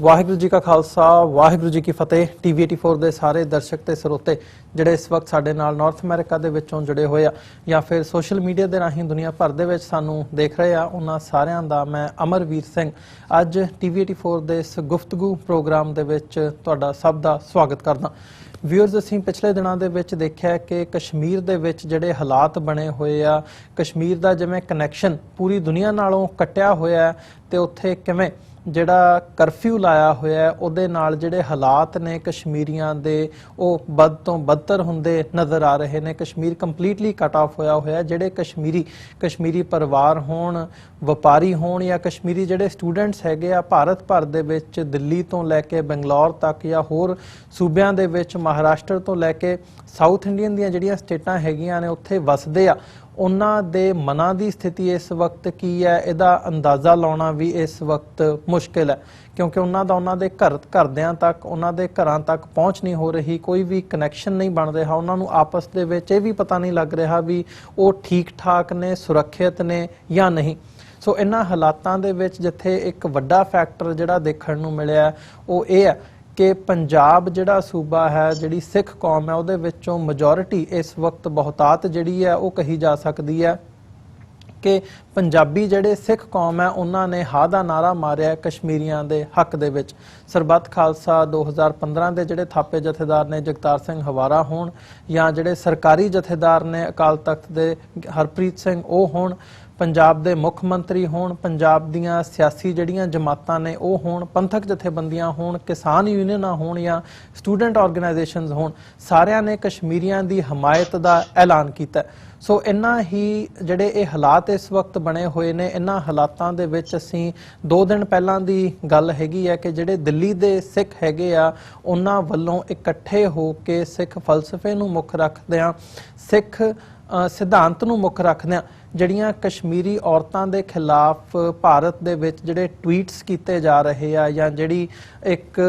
वाहिगुरू जी का खालसा वाहिगुरू जी की फतेह। TV 84 ਦੇ ਸਾਰੇ ਦਰਸ਼ਕ ਤੇ ਸਰੋਤੇ ਜਿਹੜੇ ਇਸ ਵਕਤ ਸਾਡੇ ਨਾਲ ਨਾਰਥ ਅਮਰੀਕਾ ਦੇ ਵਿੱਚੋਂ ਜੁੜੇ ਹੋਏ ਆ ਜਾਂ ਫਿਰ ਸੋਸ਼ਲ ਮੀਡੀਆ ਦੇ ਰਾਹੀਂ ਦੁਨੀਆ ਭਰ ਦੇ ਵਿੱਚ ਸਾਨੂੰ ਦੇਖ ਰਹੇ ਆ, ਉਹਨਾਂ ਸਾਰਿਆਂ ਦਾ ਮੈਂ ਅਮਰਵੀਰ ਸਿੰਘ ਅੱਜ TV 84 ਦੇ ਇਸ ਗੁਫ਼ਤਗੂ ਪ੍ਰੋਗਰਾਮ ਦੇ ਵਿੱਚ ਤੁਹਾਡਾ ਸਭ ਦਾ ਸਵਾਗਤ ਕਰਦਾ। व्यूअर्स ਅਸੀਂ ਪਿਛਲੇ ਦਿਨਾਂ ਦੇ ਵਿੱਚ ਦੇਖਿਆ ਕਿ ਕਸ਼ਮੀਰ ਦੇ ਵਿੱਚ ਜਿਹੜੇ ਹਾਲਾਤ ਬਣੇ ਹੋਏ ਆ, ਕਸ਼ਮੀਰ ਦਾ ਜਿਵੇਂ ਕਨੈਕਸ਼ਨ ਪੂਰੀ ਦੁਨੀਆ ਨਾਲੋਂ ਕੱਟਿਆ ਹੋਇਆ ਤੇ ਉੱਥੇ ਕਿਵੇਂ ਜਿਹੜਾ ਕਰਫਿਊ ਲਾਇਆ ਹੋਇਆ ਉਹਦੇ ਨਾਲ ਜਿਹੜੇ ਹਾਲਾਤ ਨੇ ਕਸ਼ਮੀਰੀਆਂ ਦੇ ਉਹ ਵੱਧ ਤੋਂ ਬੱਤਰ ਹੁੰਦੇ ਨਜ਼ਰ ਆ ਰਹੇ ਨੇ। ਕਸ਼ਮੀਰ ਕੰਪਲੀਟਲੀ ਕੱਟ ਆਫ ਹੋਇਆ ਜਿਹੜੇ ਕਸ਼ਮੀਰੀ ਪਰਿਵਾਰ ਹੋਣ, ਵਪਾਰੀ ਹੋਣ ਜਾਂ ਕਸ਼ਮੀਰੀ ਜਿਹੜੇ ਸਟੂਡੈਂਟਸ ਹੈਗੇ ਆ ਭਾਰਤ ਭਰ ਦੇ ਵਿੱਚ ਦਿੱਲੀ ਤੋਂ ਲੈ ਕੇ ਬੰਗਲੌਰ ਤੱਕ ਜਾਂ ਹੋਰ ਸੂਬਿਆਂ ਦੇ ਵਿੱਚ ਮਹਾਰਾਸ਼ਟਰ ਤੋਂ ਲੈ ਕੇ ਸਾਊਥ ਇੰਡੀਅਨ ਦੀਆਂ ਜਿਹੜੀਆਂ ਸਟੇਟਾਂ ਹੈਗੀਆਂ ਨੇ ਉੱਥੇ ਵਸਦੇ ਆ, ਉਹਨਾਂ ਦੇ ਮਨਾਂ ਦੀ ਸਥਿਤੀ ਇਸ ਵਕਤ ਕੀ ਹੈ ਇਹਦਾ ਅੰਦਾਜ਼ਾ ਲਾਉਣਾ ਵੀ ਇਸ ਵਕਤ ਮੁਸ਼ਕਿਲ ਹੈ, ਕਿਉਂਕਿ ਉਹਨਾਂ ਦੇ ਘਰਦਿਆਂ ਤੱਕ, ਉਹਨਾਂ ਦੇ ਘਰਾਂ ਤੱਕ ਪਹੁੰਚ ਨਹੀਂ ਹੋ ਰਹੀ, ਕੋਈ ਵੀ ਕਨੈਕਸ਼ਨ ਨਹੀਂ ਬਣ ਰਿਹਾ, ਉਹਨਾਂ ਨੂੰ ਆਪਸ ਦੇ ਵਿੱਚ ਇਹ ਵੀ ਪਤਾ ਨਹੀਂ ਲੱਗ ਰਿਹਾ ਵੀ ਉਹ ਠੀਕ ਠਾਕ ਨੇ, ਸੁਰੱਖਿਅਤ ਨੇ ਜਾਂ ਨਹੀਂ। ਸੋ ਇਹਨਾਂ ਹਾਲਾਤਾਂ ਦੇ ਵਿੱਚ ਜਿੱਥੇ ਇੱਕ ਵੱਡਾ ਫੈਕਟਰ ਜਿਹੜਾ ਦੇਖਣ ਨੂੰ ਮਿਲਿਆ ਉਹ ਇਹ ਹੈ ਕਿ ਪੰਜਾਬ ਜਿਹੜਾ ਸੂਬਾ ਹੈ, ਜਿਹੜੀ ਸਿੱਖ ਕੌਮ ਹੈ, ਉਹਦੇ ਵਿੱਚੋਂ ਮੈਜੋਰਿਟੀ ਇਸ ਵਕਤ ਬਹੁਤਾਤ ਜਿਹੜੀ ਹੈ ਉਹ ਕਹੀ ਜਾ ਸਕਦੀ ਹੈ ਕਿ ਪੰਜਾਬੀ ਜਿਹੜੇ ਸਿੱਖ ਕੌਮ ਹੈ ਉਹਨਾਂ ਨੇ ਹਾਂ ਦਾ ਨਾਰਾ ਮਾਰਿਆ ਕਸ਼ਮੀਰੀਆਂ ਦੇ ਹੱਕ ਦੇ ਵਿੱਚ। ਸਰਬੱਤ ਖਾਲਸਾ 2015 ਦੇ ਜਿਹੜੇ ਥਾਪੇ ਜਥੇਦਾਰ ਨੇ ਜਗਤਾਰ ਸਿੰਘ ਹਵਾਰਾ ਹੋਣ ਜਾਂ ਜਿਹੜੇ ਸਰਕਾਰੀ ਜਥੇਦਾਰ ਨੇ ਅਕਾਲ ਤਖਤ ਦੇ ਹਰਪ੍ਰੀਤ ਸਿੰਘ ਉਹ ਹੋਣ, ਪੰਜਾਬ ਦੇ ਮੁੱਖ ਮੰਤਰੀ ਹੋਣ, ਪੰਜਾਬ ਦੀਆਂ ਸਿਆਸੀ ਜਿਹੜੀਆਂ ਜਮਾਤਾਂ ਨੇ ਉਹ ਹੋਣ, ਪੰਥਕ ਜਥੇਬੰਦੀਆਂ ਹੋਣ, ਕਿਸਾਨ ਯੂਨੀਅਨਾਂ ਹੋਣ ਜਾਂ ਸਟੂਡੈਂਟ ਆਰਗੇਨਾਈਜੇਸ਼ਨਸ ਹੋਣ, ਸਾਰਿਆਂ ਨੇ ਕਸ਼ਮੀਰੀਆਂ ਦੀ ਹਮਾਇਤ ਦਾ ਐਲਾਨ ਕੀਤਾ। ਸੋ ਇਹਨਾਂ ਹੀ ਜਿਹੜੇ ਇਹ ਹਾਲਾਤ ਇਸ ਵਕਤ ਬਣੇ ਹੋਏ ਨੇ, ਇਹਨਾਂ ਹਾਲਾਤਾਂ ਦੇ ਵਿੱਚ ਅਸੀਂ 2 ਦਿਨ ਪਹਿਲਾਂ ਦੀ ਗੱਲ ਹੈਗੀ ਹੈ ਕਿ ਜਿਹੜੇ ਦਿੱਲੀ ਦੇ ਸਿੱਖ ਹੈਗੇ ਆ ਉਹਨਾਂ ਵੱਲੋਂ ਇਕੱਠੇ ਹੋ ਕੇ ਸਿੱਖ ਫਲਸਫੇ ਨੂੰ ਮੁੱਖ ਰੱਖਦਿਆਂ, ਸਿੱਖ ਸਿਧਾਂਤ ਨੂੰ ਮੁੱਖ ਰੱਖਦਿਆਂ ਜਿਹੜੀਆਂ ਕਸ਼ਮੀਰੀ ਔਰਤਾਂ ਦੇ ਖਿਲਾਫ ਭਾਰਤ ਦੇ ਵਿੱਚ ਜਿਹੜੇ ਟਵੀਟਸ ਕੀਤੇ ਜਾ ਰਹੇ ਆ ਜਾਂ ਜਿਹੜੀ ਇੱਕ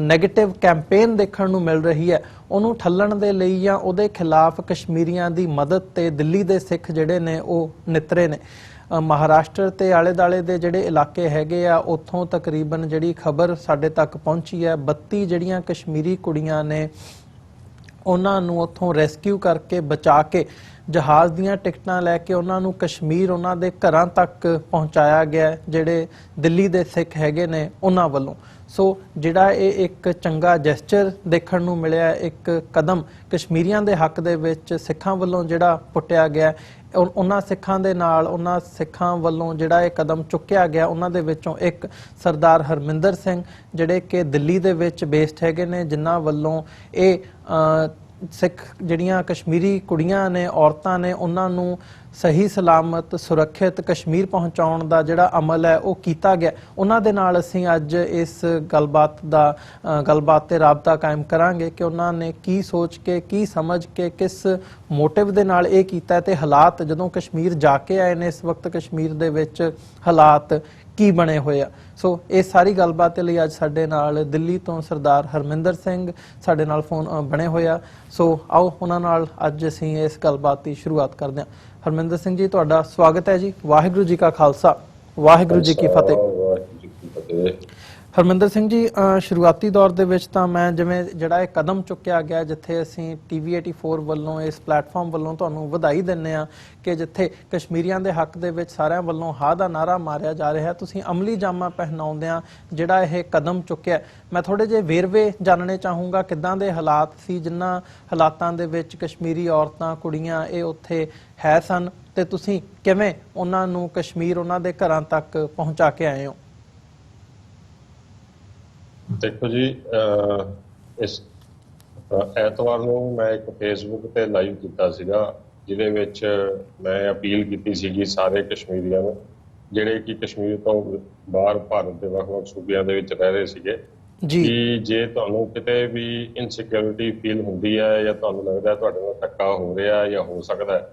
ਨੈਗੇਟਿਵ ਕੈਂਪੇਨ ਦੇਖਣ ਨੂੰ ਮਿਲ ਰਹੀ ਹੈ ਉਹਨੂੰ ਠੱਲਣ ਦੇ ਲਈ ਜਾਂ ਉਹਦੇ ਖਿਲਾਫ ਕਸ਼ਮੀਰੀਆਂ ਦੀ ਮਦਦ ਤੇ ਦਿੱਲੀ ਦੇ ਸਿੱਖ ਜਿਹੜੇ ਨੇ ਉਹ ਨਿਤਰੇ ਨੇ। ਮਹਾਰਾਸ਼ਟਰ ਤੇ ਆਲੇ ਦੁਆਲੇ ਦੇ ਜਿਹੜੇ ਇਲਾਕੇ ਹੈਗੇ ਆ ਉੱਥੋਂ ਤਕਰੀਬਨ ਜਿਹੜੀ ਖਬਰ ਸਾਡੇ ਤੱਕ ਪਹੁੰਚੀ ਹੈ 32 ਜਿਹੜੀਆਂ ਕਸ਼ਮੀਰੀ ਕੁੜੀਆਂ ਨੇ ਉਹਨਾਂ ਨੂੰ ਉੱਥੋਂ ਰੈਸਕਿਊ ਕਰਕੇ ਬਚਾ ਕੇ ਜਹਾਜ਼ ਦੀਆਂ ਟਿਕਟਾਂ ਲੈ ਕੇ ਉਹਨਾਂ ਨੂੰ ਕਸ਼ਮੀਰ ਉਹਨਾਂ ਦੇ ਘਰਾਂ ਤੱਕ ਪਹੁੰਚਾਇਆ ਗਿਆ ਜਿਹੜੇ ਦਿੱਲੀ ਦੇ ਸਿੱਖ ਹੈਗੇ ਨੇ ਉਹਨਾਂ ਵੱਲੋਂ। ਸੋ ਜਿਹੜਾ ਇਹ ਇੱਕ ਚੰਗਾ ਜੈਸਚਰ ਦੇਖਣ ਨੂੰ ਮਿਲਿਆ, ਇੱਕ ਕਦਮ ਕਸ਼ਮੀਰੀਆਂ ਦੇ ਹੱਕ ਦੇ ਵਿੱਚ ਸਿੱਖਾਂ ਵੱਲੋਂ ਜਿਹੜਾ ਪੁੱਟਿਆ ਗਿਆ, ਉਹਨਾਂ ਸਿੱਖਾਂ ਦੇ ਨਾਲ ਉਹਨਾਂ ਸਿੱਖਾਂ ਵੱਲੋਂ ਜਿਹੜਾ ਇਹ ਕਦਮ ਚੁੱਕਿਆ ਗਿਆ ਉਹਨਾਂ ਦੇ ਵਿੱਚੋਂ ਇੱਕ ਸਰਦਾਰ ਹਰਮਿੰਦਰ ਸਿੰਘ ਜਿਹੜੇ ਕਿ ਦਿੱਲੀ ਦੇ ਵਿੱਚ ਬੇਸਡ ਹੈਗੇ ਨੇ, ਜਿਨ੍ਹਾਂ ਵੱਲੋਂ ਇਹ ਸਿੱਖ ਜਿਹੜੀਆਂ ਕਸ਼ਮੀਰੀ ਕੁੜੀਆਂ ਨੇ, ਔਰਤਾਂ ਨੇ, ਉਹਨਾਂ ਨੂੰ ਸਹੀ ਸਲਾਮਤ ਸੁਰੱਖਿਅਤ ਕਸ਼ਮੀਰ ਪਹੁੰਚਾਉਣ ਦਾ ਜਿਹੜਾ ਅਮਲ ਹੈ ਉਹ ਕੀਤਾ ਗਿਆ। ਉਹਨਾਂ ਦੇ ਨਾਲ ਅਸੀਂ ਅੱਜ ਇਸ ਗੱਲਬਾਤ ਤੇ ਰਾਬਤਾ ਕਾਇਮ ਕਰਾਂਗੇ ਕਿ ਉਹਨਾਂ ਨੇ ਕੀ ਸੋਚ ਕੇ, ਕੀ ਸਮਝ ਕੇ, ਕਿਸ ਮੋਟਿਵ ਦੇ ਨਾਲ ਇਹ ਕੀਤਾ ਤੇ ਹਾਲਾਤ ਜਦੋਂ ਕਸ਼ਮੀਰ ਜਾ ਕੇ ਆਏ ਨੇ ਇਸ ਵਕਤ ਕਸ਼ਮੀਰ ਦੇ ਵਿੱਚ ਹਾਲਾਤ ਕੀ ਬਣੇ ਹੋਏ ਆ। ਸੋ ਇਹ ਸਾਰੀ ਗੱਲਬਾਤ ਦੇ ਲਈ ਅੱਜ ਸਾਡੇ ਨਾਲ ਦਿੱਲੀ ਤੋਂ ਸਰਦਾਰ ਹਰਮਿੰਦਰ ਸਿੰਘ ਸਾਡੇ ਨਾਲ ਫੋਨ ਬਣੇ ਹੋਏ ਆ। ਸੋ ਆਓ ਉਹਨਾਂ ਨਾਲ ਅੱਜ ਅਸੀਂ ਇਸ ਗੱਲਬਾਤ ਦੀ ਸ਼ੁਰੂਆਤ ਕਰਦੇ ਹਾਂ। ਹਰਮਿੰਦਰ ਸਿੰਘ ਜੀ, ਤੁਹਾਡਾ ਸਵਾਗਤ ਹੈ ਜੀ। ਵਾਹਿਗੁਰੂ ਜੀ ਕਾ ਖਾਲਸਾ ਵਾਹਿਗੁਰੂ ਜੀ ਕੀ ਫਤਿਹ। ਹਰਮਿੰਦਰ ਸਿੰਘ ਜੀ, ਸ਼ੁਰੂਆਤੀ ਦੌਰ ਦੇ ਵਿੱਚ ਤਾਂ ਮੈਂ ਜਿਵੇਂ ਜਿਹੜਾ ਇਹ ਕਦਮ ਚੁੱਕਿਆ ਗਿਆ, ਜਿੱਥੇ ਅਸੀਂ TV 84 ਵੱਲੋਂ ਇਸ ਪਲੇਟਫਾਰਮ ਵੱਲੋਂ ਤੁਹਾਨੂੰ ਵਧਾਈ ਦਿੰਦੇ ਹਾਂ ਕਿ ਜਿੱਥੇ ਕਸ਼ਮੀਰੀਆਂ ਦੇ ਹੱਕ ਦੇ ਵਿੱਚ ਸਾਰਿਆਂ ਵੱਲੋਂ ਹਾਂ ਦਾ ਨਾਰਾ ਮਾਰਿਆ ਜਾ ਰਿਹਾ, ਤੁਸੀਂ ਅਮਲੀ ਜਾਮਾ ਪਹਿਨਾਉਂਦਿਆਂ ਜਿਹੜਾ ਇਹ ਕਦਮ ਚੁੱਕਿਆ, ਮੈਂ ਥੋੜ੍ਹੇ ਜਿਹੇ ਵੇਰਵੇ ਜਾਣਨੇ ਚਾਹੂੰਗਾ ਕਿੱਦਾਂ ਦੇ ਹਾਲਾਤ ਸੀ, ਜਿਨ੍ਹਾਂ ਹਾਲਾਤਾਂ ਦੇ ਵਿੱਚ ਕਸ਼ਮੀਰੀ ਔਰਤਾਂ, ਕੁੜੀਆਂ ਇਹ ਉੱਥੇ ਹੈ ਸਨ ਤੇ ਤੁਸੀਂ ਕਿਵੇਂ ਉਹਨਾਂ ਨੂੰ ਕਸ਼ਮੀਰ ਉਹਨਾਂ ਦੇ ਘਰਾਂ ਤੱਕ ਪਹੁੰਚਾ ਕੇ ਆਏ ਹੋ। ਦੇਖੋ ਜੀ, ਇਸ ਐਤਵਾਰ ਨੂੰ ਮੈਂ ਇੱਕ ਫੇਸਬੁੱਕ ਤੇ ਲਾਈਵ ਕੀਤਾ ਸੀਗਾ ਜਿਹਦੇ ਵਿੱਚ ਮੈਂ ਅਪੀਲ ਕੀਤੀ ਸੀਗੀ ਸਾਰੇ ਕਸ਼ਮੀਰੀਆਂ ਨੂੰ ਜਿਹੜੇ ਕਿ ਕਸ਼ਮੀਰ ਤੋਂ ਬਾਹਰ ਭਾਰਤ ਦੇ ਵੱਖ-ਵੱਖ ਸੂਬਿਆਂ ਦੇ ਵਿੱਚ ਰਹਿ ਰਹੇ ਸੀਗੇ ਕਿ ਜੇ ਤੁਹਾਨੂੰ ਕਿਤੇ ਵੀ ਇਨਸਿਕਿਉਰਿਟੀ ਫੀਲ ਹੁੰਦੀ ਹੈ ਜਾਂ ਤੁਹਾਨੂੰ ਲੱਗਦਾ ਤੁਹਾਡੇ ਨਾਲ ਧੱਕਾ ਹੋ ਰਿਹਾ ਜਾਂ ਹੋ ਸਕਦਾ ਹੈ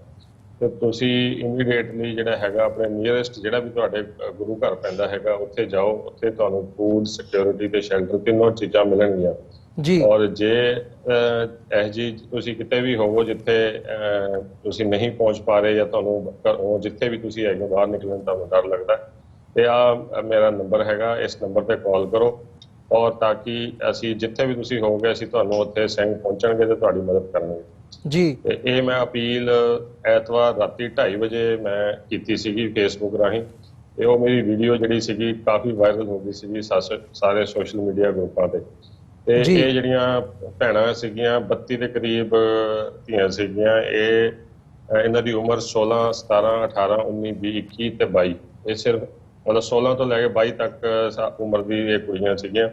ਤੇ ਤੁਸੀਂ ਇਮੀਡੀਏਟਲੀ ਜਿਹੜਾ ਹੈਗਾ ਆਪਣੇ ਨੀਅਰੈਸਟ ਜਿਹੜਾ ਵੀ ਤੁਹਾਡੇ ਗੁਰੂ ਘਰ ਪੈਂਦਾ ਹੈਗਾ ਉੱਥੇ ਜਾਓ। ਉੱਥੇ ਤੁਹਾਨੂੰ ਫੂਡ, ਸਿਕਿਉਰਿਟੀ ਤੇ ਸ਼ੈਲਟਰ ਤਿੰਨੋਂ ਚੀਜ਼ਾਂ ਮਿਲਣਗੀਆਂ ਜੀ। ਔਰ ਜੇ ਇਹ ਜੀ ਤੁਸੀਂ ਕਿਤੇ ਵੀ ਹੋਵੋ ਜਿੱਥੇ ਤੁਸੀਂ ਨਹੀਂ ਪਹੁੰਚ ਪਾ ਰਹੇ ਜਾਂ ਤੁਹਾਨੂੰ ਜਿੱਥੇ ਵੀ ਤੁਸੀਂ ਹੈਗੇ ਬਾਹਰ ਨਿਕਲਣ ਦਾ ਡਰ ਲੱਗਦਾ ਤੇ ਆ ਮੇਰਾ ਨੰਬਰ ਹੈਗਾ, ਇਸ ਨੰਬਰ ਤੇ ਕਾਲ ਕਰੋ ਔਰ ਤਾਂ ਕਿ ਅਸੀਂ ਜਿੱਥੇ ਵੀ ਤੁਸੀਂ ਹੋਵੋਗੇ ਅਸੀਂ ਤੁਹਾਨੂੰ ਉੱਥੇ ਸਿੰਘ ਪਹੁੰਚਣਗੇ ਤੇ ਤੁਹਾਡੀ ਮਦਦ ਕਰਨਗੇ ਜੀ ਤੇ ਇਹ ਮੈਂ ਅਪੀਲ ਐਤਵਾਰ ਰਾਤੀ 2:30 ਵਜੇ ਮੈਂ ਕੀਤੀ ਸੀਗੀ ਫੇਸਬੁੱਕ ਰਾਹੀਂ ਤੇ ਉਹ ਮੇਰੀ ਵੀਡੀਓ ਜਿਹੜੀ ਸੀਗੀ ਕਾਫੀ ਵਾਇਰਲ ਹੋ ਗਈ ਸੀਗੀ ਸਾਰੇ ਸੋਸ਼ਲ ਮੀਡੀਆ ਗਰੁੱਪਾਂ ਤੇ ਜੀ ਇਹ ਜਿਹੜੀਆਂ ਭੈਣਾਂ ਸੀਗੀਆਂ 32 ਦੇ ਕਰੀਬ ਧੀਆਂ ਸੀਗੀਆਂ ਇਹਨਾਂ ਦੀ ਉਮਰ 16 17 18 19 20 21 ਤੇ 22 ਇਹ ਸਿਰਫ ਮਤਲਬ 16 ਤੋਂ ਲੈ ਕੇ 22 ਤੱਕ ਉਮਰ ਦੀ ਇਹ ਕੁੜੀਆਂ ਸੀਗੀਆਂ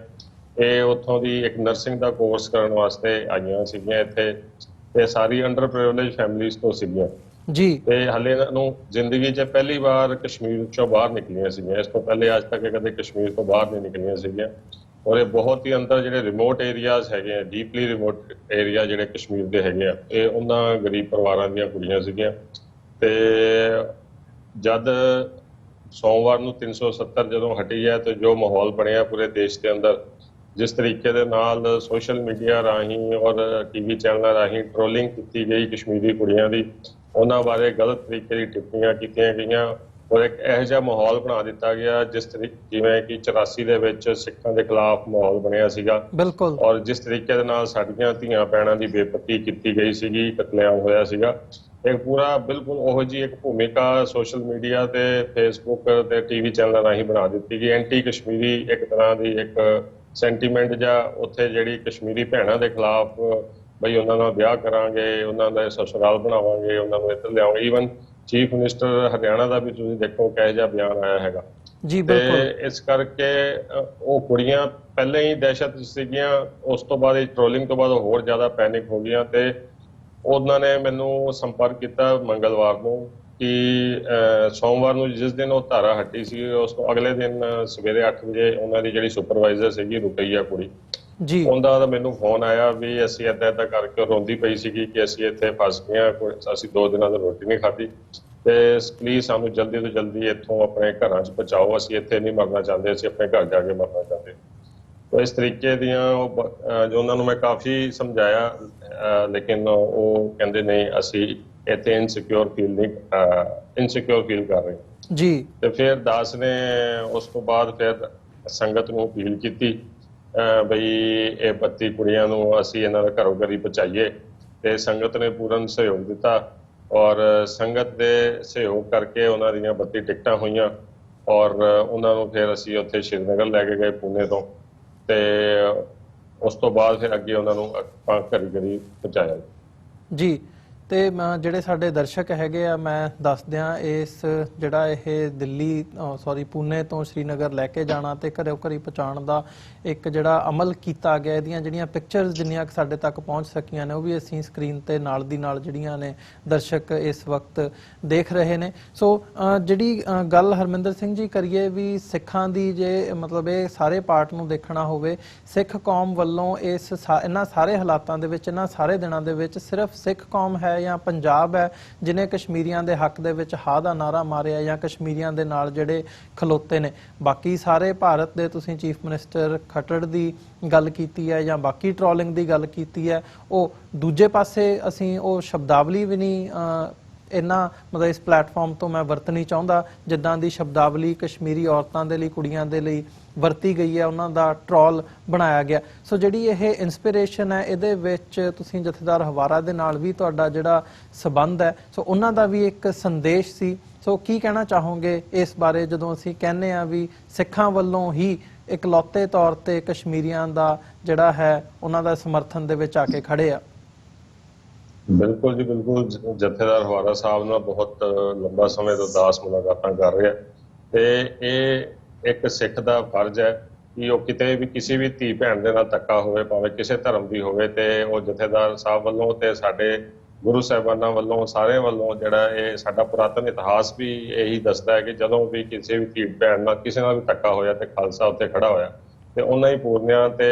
ਇਹ ਉੱਥੋਂ ਦੀ ਇੱਕ ਨਰਸਿੰਗ ਦਾ ਕੋਰਸ ਕਰਨ ਵਾਸਤੇ ਆਈਆਂ ਸੀਗੀਆਂ ਇੱਥੇ ਤੇ ਸਾਰੀ ਅੰਡਰ ਪ੍ਰਿਵਿਲੇਜ ਫੈਮਿਲੀਜ਼ ਤੋਂ ਸੀਗੀਆਂ ਜੀ ਤੇ ਹਲੇ ਇਹਨਾਂ ਨੂੰ ਜ਼ਿੰਦਗੀ 'ਚ ਪਹਿਲੀ ਵਾਰ ਕਸ਼ਮੀਰ 'ਚੋਂ ਬਾਹਰ ਨਿਕਲੀਆਂ ਸੀਗੀਆਂ ਇਸ ਤੋਂ ਪਹਿਲੇ ਅੱਜ ਤੱਕ ਇਹ ਕਦੇ ਕਸ਼ਮੀਰ ਤੋਂ ਬਾਹਰ ਨਹੀਂ ਨਿਕਲੀਆਂ ਸੀਗੀਆਂ ਔਰ ਇਹ ਬਹੁਤ ਹੀ ਅੰਦਰ ਜਿਹੜੇ ਰਿਮੋਟ ਏਰੀਆਜ਼ ਹੈਗੇ ਆ ਡੀਪਲੀ ਰਿਮੋਟ ਏਰੀਆ ਜਿਹੜੇ ਕਸ਼ਮੀਰ ਦੇ ਹੈਗੇ ਆ ਇਹ ਉਹਨਾਂ ਗਰੀਬ ਪਰਿਵਾਰਾਂ ਦੀਆਂ ਕੁੜੀਆਂ ਸੀਗੀਆਂ ਤੇ ਜਦ ਸੋਮਵਾਰ ਨੂੰ 370 ਜਦੋਂ ਹਟੀ ਹੈ ਤੇ ਜੋ ਮਾਹੌਲ ਬਣਿਆ ਪੂਰੇ ਦੇਸ਼ ਦੇ ਅੰਦਰ ਜਿਸ ਤਰੀਕੇ ਦੇ ਨਾਲ ਸੋਸ਼ਲ ਮੀਡੀਆ ਰਾਹੀਂ ਔਰ ਟੀਵੀ ਚੈਨਲਾਂ ਰਾਹੀਂ ਟ੍ਰੋਲਿੰਗ ਕੀਤੀ ਗਈ ਕਸ਼ਮੀਰੀ ਕੁੜੀਆਂ ਦੀ ਉਹਨਾਂ ਬਾਰੇ ਗਲਤ ਤਰੀਕੇ ਦੀ ਟਿੱਪਣੀਆਂ ਕੀਤੀਆਂ ਗਈਆਂ ਔਰ ਇੱਕ ਇਹੋ ਜਿਹਾ ਮਾਹੌਲ ਬਣਾ ਦਿੱਤਾ ਗਿਆ ਜਿਵੇਂ ਕਿ 84 ਦੇ ਵਿੱਚ ਸਿੱਖਾਂ ਦੇ ਖਿਲਾਫ ਮਾਹੌਲ ਬਣਿਆ ਸੀਗਾ ਬਿਲਕੁਲ ਔਰ ਜਿਸ ਤਰੀਕੇ ਦੇ ਨਾਲ ਸਾਡੀਆਂ ਧੀਆਂ ਭੈਣਾਂ ਦੀ ਬੇਪਤੀ ਕੀਤੀ ਗਈ ਸੀਗੀ ਕਤਲੇਆਮ ਹੋਇਆ ਸੀਗਾ ਇੱਕ ਪੂਰਾ ਬਿਲਕੁਲ ਉਹੋ ਜਿਹੀ ਇੱਕ ਭੂਮਿਕਾ ਸੋਸ਼ਲ ਮੀਡੀਆ ਤੇ ਫੇਸਬੁੱਕ ਤੇ ਟੀਵੀ ਚੈਨਲਾਂ ਰਾਹੀਂ ਬਣਾ ਦਿੱਤੀ ਗਈ ਐਂਟੀ ਕਸ਼ਮੀਰੀ ਇੱਕ ਤਰ੍ਹਾਂ ਦੀ ਇੱਕ ਸੈਂਟੀਮੈਂਟ ਜਾਂ ਉੱਥੇ ਜਿਹੜੀ ਕਸ਼ਮੀਰੀ ਭੈਣਾਂ ਦੇ ਖਿਲਾਫ ਬਈ ਉਹਨਾਂ ਨਾਲ ਵਿਆਹ ਕਰਾਂਗੇ ਉਹਨਾਂ ਦਾ ਸਸੁਰਾਲ ਬਣਾਵਾਂਗੇ ਉਹਨਾਂ ਨੂੰ ਇੱਧਰ ਲਿਆਵਾਂਗੇ ਈਵਨ ਚੀਫ ਮਿਨਿਸਟਰ ਹਰਿਆਣਾ ਦਾ ਵੀ ਤੁਸੀਂ ਦੇਖੋ ਕਿਹੋ ਜਿਹਾ ਬਿਆਨ ਆਇਆ ਹੈਗਾ ਜੀ ਤੇ ਬਿਲਕੁਲ ਇਸ ਕਰਕੇ ਉਹ ਕੁੜੀਆਂ ਪਹਿਲਾਂ ਹੀ ਦਹਿਸ਼ਤ ਸੀਗੀਆਂ ਉਸ ਤੋਂ ਬਾਅਦ ਇਹ ਟ੍ਰੋਲਿੰਗ ਤੋਂ ਬਾਅਦ ਹੋਰ ਜ਼ਿਆਦਾ ਪੈਨਿਕ ਹੋ ਗਈਆਂ ਤੇ ਉਹਨਾਂ ਨੇ ਮੈਨੂੰ ਸੰਪਰਕ ਕੀਤਾ ਮੰਗਲਵਾਰ ਨੂੰ ਕਿ ਸੋਮਵਾਰ ਨੂੰ ਜਿਸ ਦਿਨ ਉਹ ਧਾਰਾ ਹਟੀ ਸੀ ਉਸ ਤੋਂ ਅਗਲੇ ਦਿਨ ਸਵੇਰੇ 8 ਵਜੇ ਉਹਨਾਂ ਦੀ ਜਿਹੜੀ ਸੁਪਰਵਾਈਜ਼ਰ ਸੀਗੀ ਰੁਕਈਆ ਕੁੜੀ ਜੀ ਉਹਦਾ ਤਾਂ ਮੈਨੂੰ ਫੋਨ ਆਇਆ ਵੀ ਅਸੀਂ ਏਦਾਂ ਕਰਕੇ ਰੋਂਦੀ ਪਈ ਸੀਗੀ ਕਿ ਅਸੀਂ ਇੱਥੇ ਫਸ ਗਏ ਹਾਂ ਅਸੀਂ 2 ਦਿਨਾਂ ਤੋਂ ਰੋਟੀ ਨਹੀਂ ਖਾਧੀ ਤੇ ਪਲੀਜ਼ ਸਾਨੂੰ ਜਲਦੀ ਤੋਂ ਜਲਦੀ ਇੱਥੋਂ ਆਪਣੇ ਘਰਾਂ 'ਚ ਪਹੁੰਚਾਓ ਅਸੀਂ ਇੱਥੇ ਨਹੀਂ ਮਰਨਾ ਚਾਹੁੰਦੇ ਅਸੀਂ ਆਪਣੇ ਘਰ ਜਾ ਕੇ ਮਰਨਾ ਚਾਹੁੰਦੇ ਤਾਂ ਇਸ ਤਰੀਕੇ ਦੀਆਂ ਜੋ ਉਹਨਾਂ ਨੂੰ ਮੈਂ ਕਾਫੀ ਸਮਝਾਇਆ ਲੇਕਿਨ ਉਹ ਕਹਿੰਦੇ ਨਹੀਂ ਅਸੀਂ ਇੱਥੇ ਇਨਸਿਕਿਉਰ ਫੀਲ ਕਰ ਰਹੇ ਜੀ ਤੇ ਫਿਰ ਦਾਸ ਨੇ ਉਸ ਤੋਂ ਬਾਅਦ ਫਿਰ ਸੰਗਤ ਨੂੰ ਅਪੀਲ ਕੀਤੀ ਬਈ ਇਹ 32 ਕੁੜੀਆਂ ਨੂੰ ਅਸੀਂ ਇਹਨਾਂ ਦਾ ਘਰੋਂ ਘਰੀ ਪਹੁੰਚਾਈਏ ਤੇ ਸੰਗਤ ਨੇ ਪੂਰਨ ਸਹਿਯੋਗ ਦਿੱਤਾ ਔਰ ਸੰਗਤ ਦੇ ਸਹਿਯੋਗ ਕਰਕੇ ਉਹਨਾਂ ਦੀਆਂ 32 ਟਿਕਟਾਂ ਹੋਈਆਂ ਔਰ ਉਹਨਾਂ ਨੂੰ ਫਿਰ ਅਸੀਂ ਉੱਥੇ ਸ਼੍ਰੀਨਗਰ ਲੈ ਕੇ ਗਏ ਪੂਨੇ ਤੋਂ ਤੇ ਉਸ ਤੋਂ ਬਾਅਦ ਫਿਰ ਅੱਗੇ ਉਹਨਾਂ ਨੂੰ ਆਪਾਂ ਘਰੀ ਪਹੁੰਚਾਇਆ ਜੀ ਤੇ ਜਿਹੜੇ ਸਾਡੇ ਦਰਸ਼ਕ ਹੈਗੇ ਆ ਮੈਂ ਦੱਸ ਦਿਆਂ ਇਸ ਜਿਹੜਾ ਇਹ ਦਿੱਲੀ ਪੂਨੇ ਤੋਂ ਸ਼੍ਰੀਨਗਰ ਲੈ ਕੇ ਜਾਣਾ ਤੇ ਘਰੋਂ ਘਰੀ ਪਹੁੰਚਾਉਣ ਦਾ ਇੱਕ ਜਿਹੜਾ ਅਮਲ ਕੀਤਾ ਗਿਆ ਇਹਦੀਆਂ ਜਿਹੜੀਆਂ ਪਿਕਚਰਸ ਜਿੰਨੀਆਂ ਸਾਡੇ ਤੱਕ ਪਹੁੰਚ ਸਕੀਆਂ ਨੇ ਉਹ ਵੀ ਅਸੀਂ ਸਕਰੀਨ ਤੇ ਨਾਲ ਦੀ ਨਾਲ ਜਿਹੜੀਆਂ ਨੇ ਦਰਸ਼ਕ ਇਸ ਵਕਤ ਦੇਖ ਰਹੇ ਨੇ ਸੋ ਜਿਹੜੀ ਗੱਲ ਹਰਮਿੰਦਰ ਸਿੰਘ ਜੀ ਕਰੀਏ ਵੀ ਸਿੱਖਾਂ ਦੀ ਜੇ ਮਤਲਬ ਇਹ ਸਾਰੇ ਪਾਰਟ ਨੂੰ ਦੇਖਣਾ ਹੋਵੇ ਸਿੱਖ ਕੌਮ ਵੱਲੋਂ ਇਹਨਾਂ ਸਾਰੇ ਹਾਲਾਤਾਂ ਦੇ ਵਿੱਚ ਇਹਨਾਂ ਸਾਰੇ ਦਿਨਾਂ ਦੇ ਵਿੱਚ ਸਿਰਫ ਸਿੱਖ ਕੌਮ ਹੈ ਜਾਂ ਪੰਜਾਬ ਹੈ ਜਿਨੇ ਕਸ਼ਮੀਰੀਆਂ ਦੇ ਹੱਕ ਦੇ ਵਿੱਚ ਹਾਂ ਦਾ ਨਾਰਾ ਮਾਰਿਆ ਜਾਂ ਕਸ਼ਮੀਰੀਆਂ ਦੇ ਨਾਲ ਜਿਹੜੇ ਖਲੋਤੇ ਨੇ ਬਾਕੀ ਸਾਰੇ ਭਾਰਤ ਦੇ ਤੁਸੀਂ ਚੀਫ ਮਿਨਿਸਟਰ ਖੱਟੜ ਦੀ ਗੱਲ ਕੀਤੀ ਹੈ ਜਾਂ ਬਾਕੀ ਟ੍ਰੋਲਿੰਗ ਦੀ ਗੱਲ ਕੀਤੀ ਹੈ ਉਹ ਦੂਜੇ ਪਾਸੇ ਅਸੀਂ ਉਹ ਸ਼ਬਦਾਵਲੀ ਵੀ ਨਹੀਂ ਇਹਨਾਂ ਮਤਲਬ ਇਸ ਪਲੇਟਫਾਰਮ ਤੋਂ ਮੈਂ ਵਰਤਣੀ ਚਾਹੁੰਦਾ ਜਿੱਦਾਂ ਦੀ ਸ਼ਬਦਾਵਲੀ ਕਸ਼ਮੀਰੀ ਔਰਤਾਂ ਦੇ ਲਈ ਕੁੜੀਆਂ ਦੇ ਲਈ ਵਰਤੀ ਗਈ ਹੈ ਉਹਨਾਂ ਦਾ ਟ੍ਰੋਲ ਬਣਾਇਆ ਗਿਆ ਸੋ ਜਿਹੜੀ ਇਹ ਇਨਸਪੀਰੇਸ਼ਨ ਹੈ ਇਹਦੇ ਵਿੱਚ ਤੁਸੀਂ ਜਥੇਦਾਰ ਹਵਾਰਾ ਦੇ ਨਾਲ ਵੀ ਤੁਹਾਡਾ ਜਿਹੜਾ ਸਬੰਧ ਹੈ ਸੋ ਉਹਨਾਂ ਦਾ ਵੀ ਇੱਕ ਸੰਦੇਸ਼ ਸੀ ਸੋ ਕੀ ਕਹਿਣਾ ਚਾਹੋਗੇ ਇਸ ਬਾਰੇ ਜਦੋਂ ਅਸੀਂ ਕਹਿੰਦੇ ਆ ਵੀ ਸਿੱਖਾਂ ਵੱਲੋਂ ਹੀ ਇਕਲੌਤੇ ਤੌਰ ਤੇ ਕਸ਼ਮੀਰੀਆਂ ਦਾ ਜਿਹੜਾ ਹੈ ਉਹਨਾਂ ਦਾ ਸਮਰਥਨ ਦੇ ਵਿੱਚ ਆ ਕੇ ਖੜੇ ਆ ਬਿਲਕੁਲ ਜੀ ਬਿਲਕੁਲ ਜਥੇਦਾਰ ਹਵਾਰਾ ਸਾਹਿਬ ਨਾਲ ਬਹੁਤ ਲੰਬਾ ਸਮੇਂ ਤੋਂ ਦਾਸ ਮੁਲਾਕਾਤਾਂ ਕਰ ਰਿਹਾ ਤੇ ਇਹ ਇੱਕ ਸਿੱਖ ਦਾ ਫਰਜ਼ ਹੈ ਕਿ ਉਹ ਕਿਤੇ ਵੀ ਕਿਸੇ ਵੀ ਧੀ ਭੈਣ ਦੇ ਨਾਲ ਧੱਕਾ ਹੋਵੇ ਭਾਵੇਂ ਕਿਸੇ ਧਰਮ ਦੀ ਹੋਵੇ ਤੇ ਉਹ ਜਥੇਦਾਰ ਸਾਹਿਬ ਵੱਲੋਂ ਤੇ ਸਾਡੇ ਗੁਰੂ ਸਾਹਿਬਾਨਾਂ ਵੱਲੋਂ ਸਾਰਿਆਂ ਵੱਲੋਂ ਜਿਹੜਾ ਇਹ ਸਾਡਾ ਪੁਰਾਤਨ ਇਤਿਹਾਸ ਵੀ ਇਹੀ ਦੱਸਦਾ ਹੈ ਕਿ ਜਦੋਂ ਵੀ ਕਿਸੇ ਵੀ ਧੀ ਭੈਣ ਨਾਲ ਕਿਸੇ ਨਾਲ ਵੀ ਧੱਕਾ ਹੋਇਆ ਤੇ ਖਾਲਸਾ ਉੱਤੇ ਖੜਾ ਹੋਇਆ ਤੇ ਉਹਨਾਂ ਹੀ ਪੂਰਨਿਆਂ ਤੇ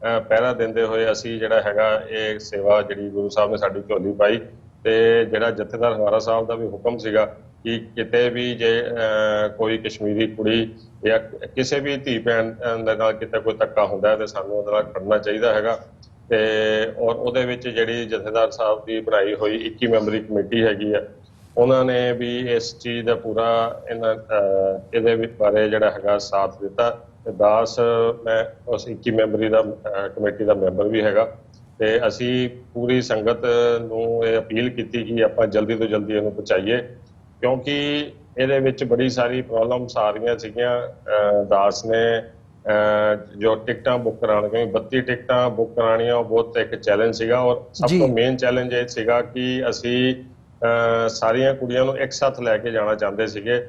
ਪਹਿਰਾ ਦਿੰਦੇ ਹੋਏ ਅਸੀਂ ਜਿਹੜਾ ਹੈਗਾ ਇਹ ਸੇਵਾ ਜਿਹੜੀ ਗੁਰੂ ਸਾਹਿਬ ਨੇ ਸਾਡੀ ਝੋਲੀ ਪਾਈ ਤੇ ਜਿਹੜਾ ਜਥੇਦਾਰ ਹਵਾਰਾ ਸਾਹਿਬ ਦਾ ਵੀ ਹੁਕਮ ਸੀਗਾ ਕਿ ਕਿਤੇ ਵੀ ਜੇ ਕੋਈ ਕਸ਼ਮੀਰੀ ਕੁੜੀ ਜਾਂ ਕਿਸੇ ਵੀ ਧੀ ਭੈਣ ਦੇ ਨਾਲ ਕਿਤੇ ਕੋਈ ਧੱਕਾ ਹੁੰਦਾ ਤੇ ਸਾਨੂੰ ਉਹਦੇ ਨਾਲ ਖੜਨਾ ਚਾਹੀਦਾ ਹੈਗਾ ਤੇ ਔਰ ਉਹਦੇ ਵਿੱਚ ਜਿਹੜੀ ਜਥੇਦਾਰ ਸਾਹਿਬ ਦੀ ਬਣਾਈ ਹੋਈ 21 ਮੈਂਬਰੀ ਕਮੇਟੀ ਹੈਗੀ ਆ ਉਹਨਾਂ ਨੇ ਵੀ ਇਸ ਚੀਜ਼ ਦਾ ਪੂਰਾ ਇਹਦੇ ਬਾਰੇ ਜਿਹੜਾ ਹੈਗਾ ਸਾਥ ਦਿੱਤਾ ਤੇ ਦਾਸ ਮੈਂ ਉਸ 21 ਮੈਂਬਰੀ ਦਾ ਕਮੇਟੀ ਦਾ ਮੈਂਬਰ ਵੀ ਹੈਗਾ। ਤੇ ਅਸੀਂ ਪੂਰੀ ਸੰਗਤ ਨੂੰ ਇਹ ਅਪੀਲ ਕੀਤੀ ਕਿ ਆਪਾਂ ਜਲਦੀ ਤੋਂ ਜਲਦੀ ਇਹਨੂੰ ਪਹੁੰਚਾਈਏ, ਕਿਉਂਕਿ ਇਹਦੇ ਵਿੱਚ ਬੜੀ ਸਾਰੀ ਪ੍ਰੋਬਲਮਸ ਆ ਰਹੀਆਂ ਸੀਗੀਆਂ। ਦਾਸ ਨੇ ਜੋ ਟਿਕਟਾਂ ਬੁੱਕ ਕਰਾਉਣੀਆਂ, 32 ਟਿਕਟਾਂ ਬੁੱਕ ਕਰਾਉਣੀਆਂ, ਉਹ ਬਹੁਤ ਇੱਕ ਚੈਲੰਜ ਸੀਗਾ। ਔਰ ਸਭ ਤੋਂ ਮੇਨ ਚੈਲੰਜ ਇਹ ਸੀਗਾ ਕਿ ਅਸੀਂ ਸਾਰੀਆਂ ਕੁੜੀਆਂ ਨੂੰ ਇੱਕ ਸਾਥ ਲੈ ਕੇ ਜਾਣਾ ਚਾਹੁੰਦੇ ਸੀਗੇ।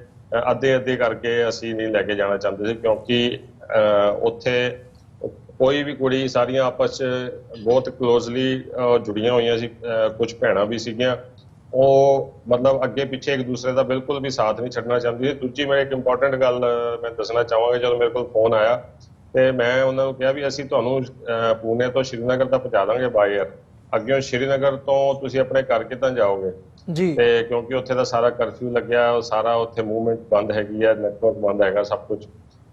ਅੱਧੇ ਅੱਧੇ ਕਰਕੇ ਅਸੀਂ ਨਹੀਂ ਲੈ ਕੇ ਜਾਣਾ ਚਾਹੁੰਦੇ ਸੀ, ਕਿਉਂਕਿ ਉੱਥੇ ਕੋਈ ਵੀ ਕੁੜੀ, ਸਾਰੀਆਂ ਆਪਸ 'ਚ ਬਹੁਤ ਕਲੋਜ਼ਲੀ ਜੁੜੀਆਂ ਹੋਈਆਂ ਸੀ। ਕੁਝ ਭੈਣਾਂ ਵੀ ਸੀਗੀਆਂ, ਉਹ ਮਤਲਬ ਅੱਗੇ ਪਿੱਛੇ ਇੱਕ ਦੂਸਰੇ ਦਾ ਬਿਲਕੁਲ ਵੀ ਸਾਥ ਨਹੀਂ ਛੱਡਣਾ ਚਾਹੁੰਦੀ ਸੀ। ਦੂਜੀ ਮੈਂ ਇੱਕ ਇੰਪੋਰਟੈਂਟ ਗੱਲ ਮੈਂ ਦੱਸਣਾ ਚਾਹਾਂਗਾ। ਜਦੋਂ ਮੇਰੇ ਕੋਲ ਫੋਨ ਆਇਆ ਤੇ ਮੈਂ ਉਹਨਾਂ ਨੂੰ ਕਿਹਾ ਵੀ ਅਸੀਂ ਤੁਹਾਨੂੰ ਪੂਨੇ ਤੋਂ ਸ਼੍ਰੀਨਗਰ ਤੱਕ ਪਹੁੰਚਾ ਦਾਂਗੇ ਬਾਈ ਏਅਰ। ਅੱਗੇ ਸ਼੍ਰੀਨਗਰ ਤੋਂ ਤੁਸੀਂ ਆਪਣੇ ਘਰ ਕਿੱਦਾਂ ਜਾਓਗੇ? ਜੀ। ਤੇ ਕਿਉਂਕਿ ਉੱਥੇ ਦਾ ਸਾਰਾ ਕਰਫਿਊ ਲੱਗਿਆ, ਸਾਰਾ ਉੱਥੇ ਮੂਵਮੈਂਟ ਬੰਦ ਹੈਗੀ ਹੈ, ਨੈਟਵਰਕ ਬੰਦ ਹੈਗਾ, ਸਭ ਕੁਝ।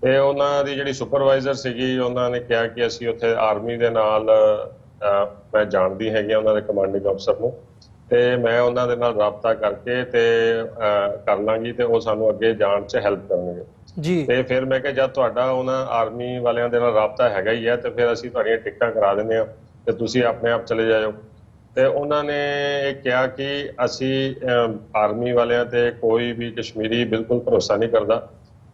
ਤੇ ਉਹਨਾਂ ਦੀ ਜਿਹੜੀ ਸੁਪਰਵਾਈਜ਼ਰ ਸੀਗੀ, ਉਹਨਾਂ ਨੇ ਕਿਹਾ ਕਿ ਅਸੀਂ ਉੱਥੇ ਆਰਮੀ ਦੇ ਨਾਲ, ਮੈਂ ਜਾਣਦੀ ਹੈਗੀ ਉਹਨਾਂ ਦੇ ਕਮਾਂਡਿੰਗ ਅਫਸਰ ਨੂੰ, ਤੇ ਮੈਂ ਉਹਨਾਂ ਦੇ ਨਾਲ ਰਾਬਤਾ ਕਰਕੇ ਤੇ ਕਰ ਲਾਂਗੀ, ਤੇ ਉਹ ਸਾਨੂੰ ਅੱਗੇ ਜਾਣ 'ਚ ਹੈਲਪ ਕਰਨਗੇ ਜੀ। ਤੇ ਫਿਰ ਮੈਂ ਕਿਹਾ ਜਦ ਤੁਹਾਡਾ ਉਹਨਾਂ ਆਰਮੀ ਵਾਲਿਆਂ ਦੇ ਨਾਲ ਰਾਬਤਾ ਹੈਗਾ ਹੀ ਹੈ, ਤੇ ਫਿਰ ਅਸੀਂ ਤੁਹਾਡੀਆਂ ਟਿਕਟਾਂ ਕਰਾ ਦਿੰਦੇ ਹਾਂ ਤੇ ਤੁਸੀਂ ਆਪਣੇ ਆਪ ਚਲੇ ਜਾਇਓ। ਤੇ ਉਹਨਾਂ ਨੇ ਇਹ ਕਿਹਾ ਕਿ ਅਸੀਂ ਆਰਮੀ ਵਾਲਿਆਂ ਤੇ ਕੋਈ ਵੀ ਕਸ਼ਮੀਰੀ ਬਿਲਕੁਲ ਭਰੋਸਾ ਨਹੀਂ ਕਰਦਾ,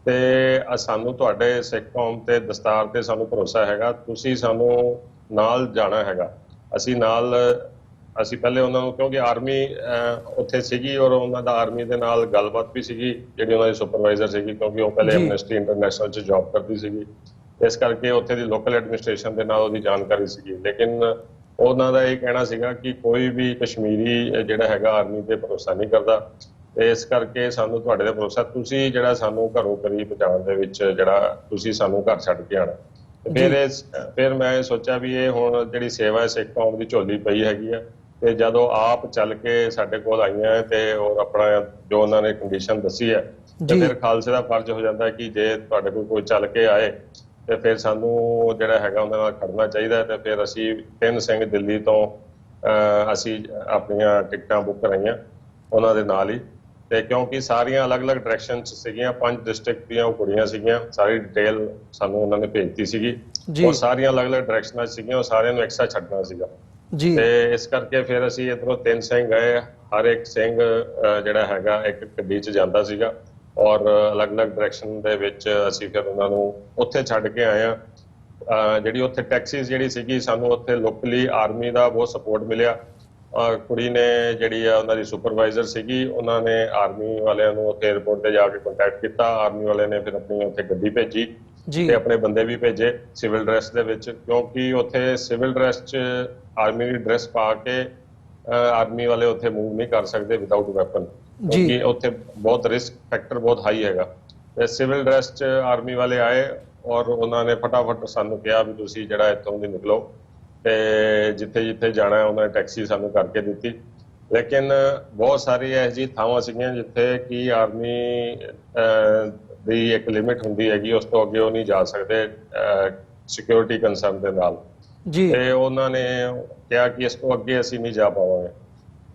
ਤੇ ਸਾਨੂੰ ਤੁਹਾਡੇ ਸਿੱਖ ਕੌਮ ਤੇ ਦਸਤਾਰ ਤੇ ਸਾਨੂੰ ਭਰੋਸਾ ਹੈਗਾ, ਤੁਸੀਂ ਸਾਨੂੰ ਨਾਲ ਜਾਣਾ ਹੈਗਾ। ਅਸੀਂ ਪਹਿਲੇ ਉਹਨਾਂ ਨੂੰ, ਕਿਉਂਕਿ ਆਰਮੀ ਉੱਥੇ ਸੀਗੀ ਔਰ ਉਹਨਾਂ ਦਾ ਆਰਮੀ ਦੇ ਨਾਲ ਗੱਲਬਾਤ ਵੀ ਸੀਗੀ, ਜਿਹੜੀ ਉਹਨਾਂ ਦੀ ਸੁਪਰਵਾਈਜ਼ਰ ਸੀਗੀ, ਕਿਉਂਕਿ ਉਹ ਪਹਿਲੇ ਐਮਨੈਸਟੀ ਇੰਟਰਨੈਸ਼ਨਲ 'ਚ ਜੌਬ ਕਰਦੀ ਸੀਗੀ, ਇਸ ਕਰਕੇ ਉੱਥੇ ਦੀ ਲੋਕਲ ਐਡਮਿਨਿਸਟ੍ਰੇਸ਼ਨ ਦੇ ਨਾਲ ਉਹਦੀ ਜਾਣਕਾਰੀ ਸੀਗੀ। ਲੇਕਿਨ ਉਹਨਾਂ ਦਾ ਇਹ ਕਹਿਣਾ ਸੀਗਾ ਕਿ ਕੋਈ ਵੀ ਕਸ਼ਮੀਰੀ ਜਿਹੜਾ ਹੈਗਾ ਆਰਮੀ ਤੇ ਭਰੋਸਾ ਨਹੀਂ ਕਰਦਾ, ਤੇ ਇਸ ਕਰਕੇ ਸਾਨੂੰ ਤੁਹਾਡੇ ਤੇ ਭਰੋਸਾ, ਤੁਸੀਂ ਜਿਹੜਾ ਸਾਨੂੰ ਘਰੋਂ ਕਰੀਬ ਪਹੁੰਚਾਉਣ ਦੇ ਵਿੱਚ ਜਿਹੜਾ ਤੁਸੀਂ ਸਾਨੂੰ ਘਰ ਛੱਡ ਕੇ ਆਉਣਾ। ਫਿਰ ਮੈਂ ਸੋਚਿਆ ਵੀ ਇਹ ਹੁਣ ਜਿਹੜੀ ਸੇਵਾ ਹੈ ਸਿੱਖ ਕੌਮ ਦੀ ਝੋਲੀ ਪਈ ਹੈਗੀ ਆ, ਤੇ ਜਦੋਂ ਆਪ ਚੱਲ ਕੇ ਸਾਡੇ ਕੋਲ ਆਈਆਂ ਤੇ ਔਰ ਆਪਣਾ ਜੋ ਉਹਨਾਂ ਨੇ ਕੰਡੀਸ਼ਨ ਦੱਸੀ ਹੈ, ਤੇ ਫਿਰ ਖਾਲਸੇ ਦਾ ਫਰਜ਼ ਹੋ ਜਾਂਦਾ ਕਿ ਜੇ ਤੁਹਾਡੇ ਕੋਲ ਕੋਈ ਚੱਲ ਕੇ ਆਏ ਤੇ ਫਿਰ ਸਾਨੂੰ ਜਿਹੜਾ ਹੈਗਾ ਉਹਨਾਂ ਨਾਲ ਖੜਨਾ ਚਾਹੀਦਾ। ਤੇ ਫਿਰ ਅਸੀਂ 3 ਸਿੰਘ ਦਿੱਲੀ ਤੋਂ ਅਸੀਂ ਆਪਣੀਆਂ ਟਿਕਟਾਂ ਬੁੱਕ ਕਰਾਈਆਂ ਉਹਨਾਂ ਦੇ ਨਾਲ ਹੀ, ਤੇ ਕਿਉਂਕਿ ਸਾਰੀਆਂ ਅਲੱਗ-ਅਲੱਗ ਡਾਇਰੈਕਸ਼ਨ 'ਚ ਸੀਗੀਆਂ, 5 ਡਿਸਟ੍ਰਿਕਟ ਦੀਆਂ ਉਹ ਕੁੜੀਆਂ ਸੀਗੀਆਂ, ਸਾਰੀ ਡਿਟੇਲ ਸਾਨੂੰ ਉਹਨਾਂ ਨੇ ਭੇਜਤੀ ਸੀਗੀ, ਉਹ ਸਾਰੀਆਂ ਅਲੱਗ-ਅਲੱਗ ਡਾਇਰੈਕਸ਼ਨਾਂ 'ਚ ਸੀਗੀਆਂ, ਉਹ ਸਾਰਿਆਂ ਨੂੰ ਇੱਕ ਸਾਥ ਛੱਡਣਾ ਸੀਗਾ। ਤੇ ਇਸ ਕਰਕੇ ਫਿਰ ਅਸੀਂ ਇੱਧਰੋਂ 3 ਸਿੰਘ ਗਏ, ਹਰ ਇੱਕ ਸਿੰਘ ਜਿਹੜਾ ਹੈਗਾ ਇੱਕ ਗੱਡੀ 'ਚ ਜਾਂਦਾ ਸੀਗਾ, ਔਰ ਅਲੱਗ-ਅਲੱਗ ਡਾਇਰੈਕਸ਼ਨ ਦੇ ਵਿੱਚ ਅਸੀਂ ਫਿਰ ਉਹਨਾਂ ਨੂੰ ਉੱਥੇ ਛੱਡ ਕੇ ਆਏ ਹਾਂ। ਜਿਹੜੀ ਉੱਥੇ ਟੈਕਸੀਜ਼ ਜਿਹੜੀ ਸੀਗੀ, ਸਾਨੂੰ ਉੱਥੇ ਲੋਕਲੀ ਆਰਮੀ ਦਾ ਬਹੁਤ ਸਪੋਰਟ ਮਿਲਿਆ। ਕੁੜੀ ਨੇ ਜਿਹੜੀ ਆ ਉਹਨਾਂ ਦੀ ਸੁਪਰਵਾਈਜ਼ਰ ਸੀਗੀ, ਉਹਨਾਂ ਨੇ ਆਰਮੀ ਵਾਲਿਆਂ ਨੂੰ ਉੱਥੇ 에ਅਰਪੋਰਟ ਤੇ ਜਾ ਕੇ ਕੰਟੈਕਟ ਕੀਤਾ। ਆਰਮੀ ਵਾਲਿਆਂ ਨੇ ਫਿਰ ਆਪਣੀ ਉੱਥੇ ਗੱਡੀ ਭੇਜੀ ਤੇ ਆਪਣੇ ਬੰਦੇ ਵੀ ਭੇਜੇ ਸਿਵਲ ਡਰੈਸ ਦੇ ਵਿੱਚ, ਕਿਉਂਕਿ ਉੱਥੇ ਸਿਵਲ ਡਰੈਸ 'ਚ ਆਰਮੀ ਦੀ ਡਰੈਸ ਪਾ ਕੇ ਆਰਮੀ ਵਾਲੇ ਉੱਥੇ ਮੂਵ ਨਹੀਂ ਕਰ ਸਕਦੇ ਵਿਦਆਊਟ ਵੈਪਨ, ਕਿਉਂਕਿ ਉੱਥੇ ਬਹੁਤ ਰਿਸਕ ਫੈਕਟਰ ਬਹੁਤ ਹਾਈ ਹੈਗਾ। ਤੇ ਸਿਵਲ ਡਰੈਸ 'ਚ ਆਰਮੀ ਵਾਲੇ ਆਏ ਔਰ ਉਹਨਾਂ ਨੇ ਫਟਾਫਟ ਸਾਨੂੰ ਕਿਹਾ ਵੀ ਤੁਸੀਂ ਜਿਹੜਾ ਇੱਥੋਂ ਦੀ ਨਿਕਲੋ, ਤੇ ਜਿੱਥੇ ਜਿੱਥੇ ਜਾਣਾ ਉਹਨਾਂ ਨੇ ਟੈਕਸੀ ਸਾਨੂੰ ਕਰਕੇ ਦਿੱਤੀ। ਲੇਕਿਨ ਬਹੁਤ ਸਾਰੀ ਇਹੋ ਜਿਹੀ ਥਾਵਾਂ ਸੀਗੀਆਂ ਜਿੱਥੇ ਕਿ ਆਰਮੀ ਦੀ ਇੱਕ ਲਿਮਿਟ ਹੁੰਦੀ ਹੈਗੀ, ਉਸ ਤੋਂ ਅੱਗੇ ਉਹ ਨਹੀਂ ਜਾ ਸਕਦੇ ਸਿਕਿਉਰਿਟੀ ਕੰਸਰਨ ਦੇ ਨਾਲ। ਤੇ ਉਹਨਾਂ ਨੇ ਕਿਹਾ ਕਿ ਇਸ ਤੋਂ ਅੱਗੇ ਅਸੀਂ ਨਹੀਂ ਜਾ ਪਾਵਾਂਗੇ,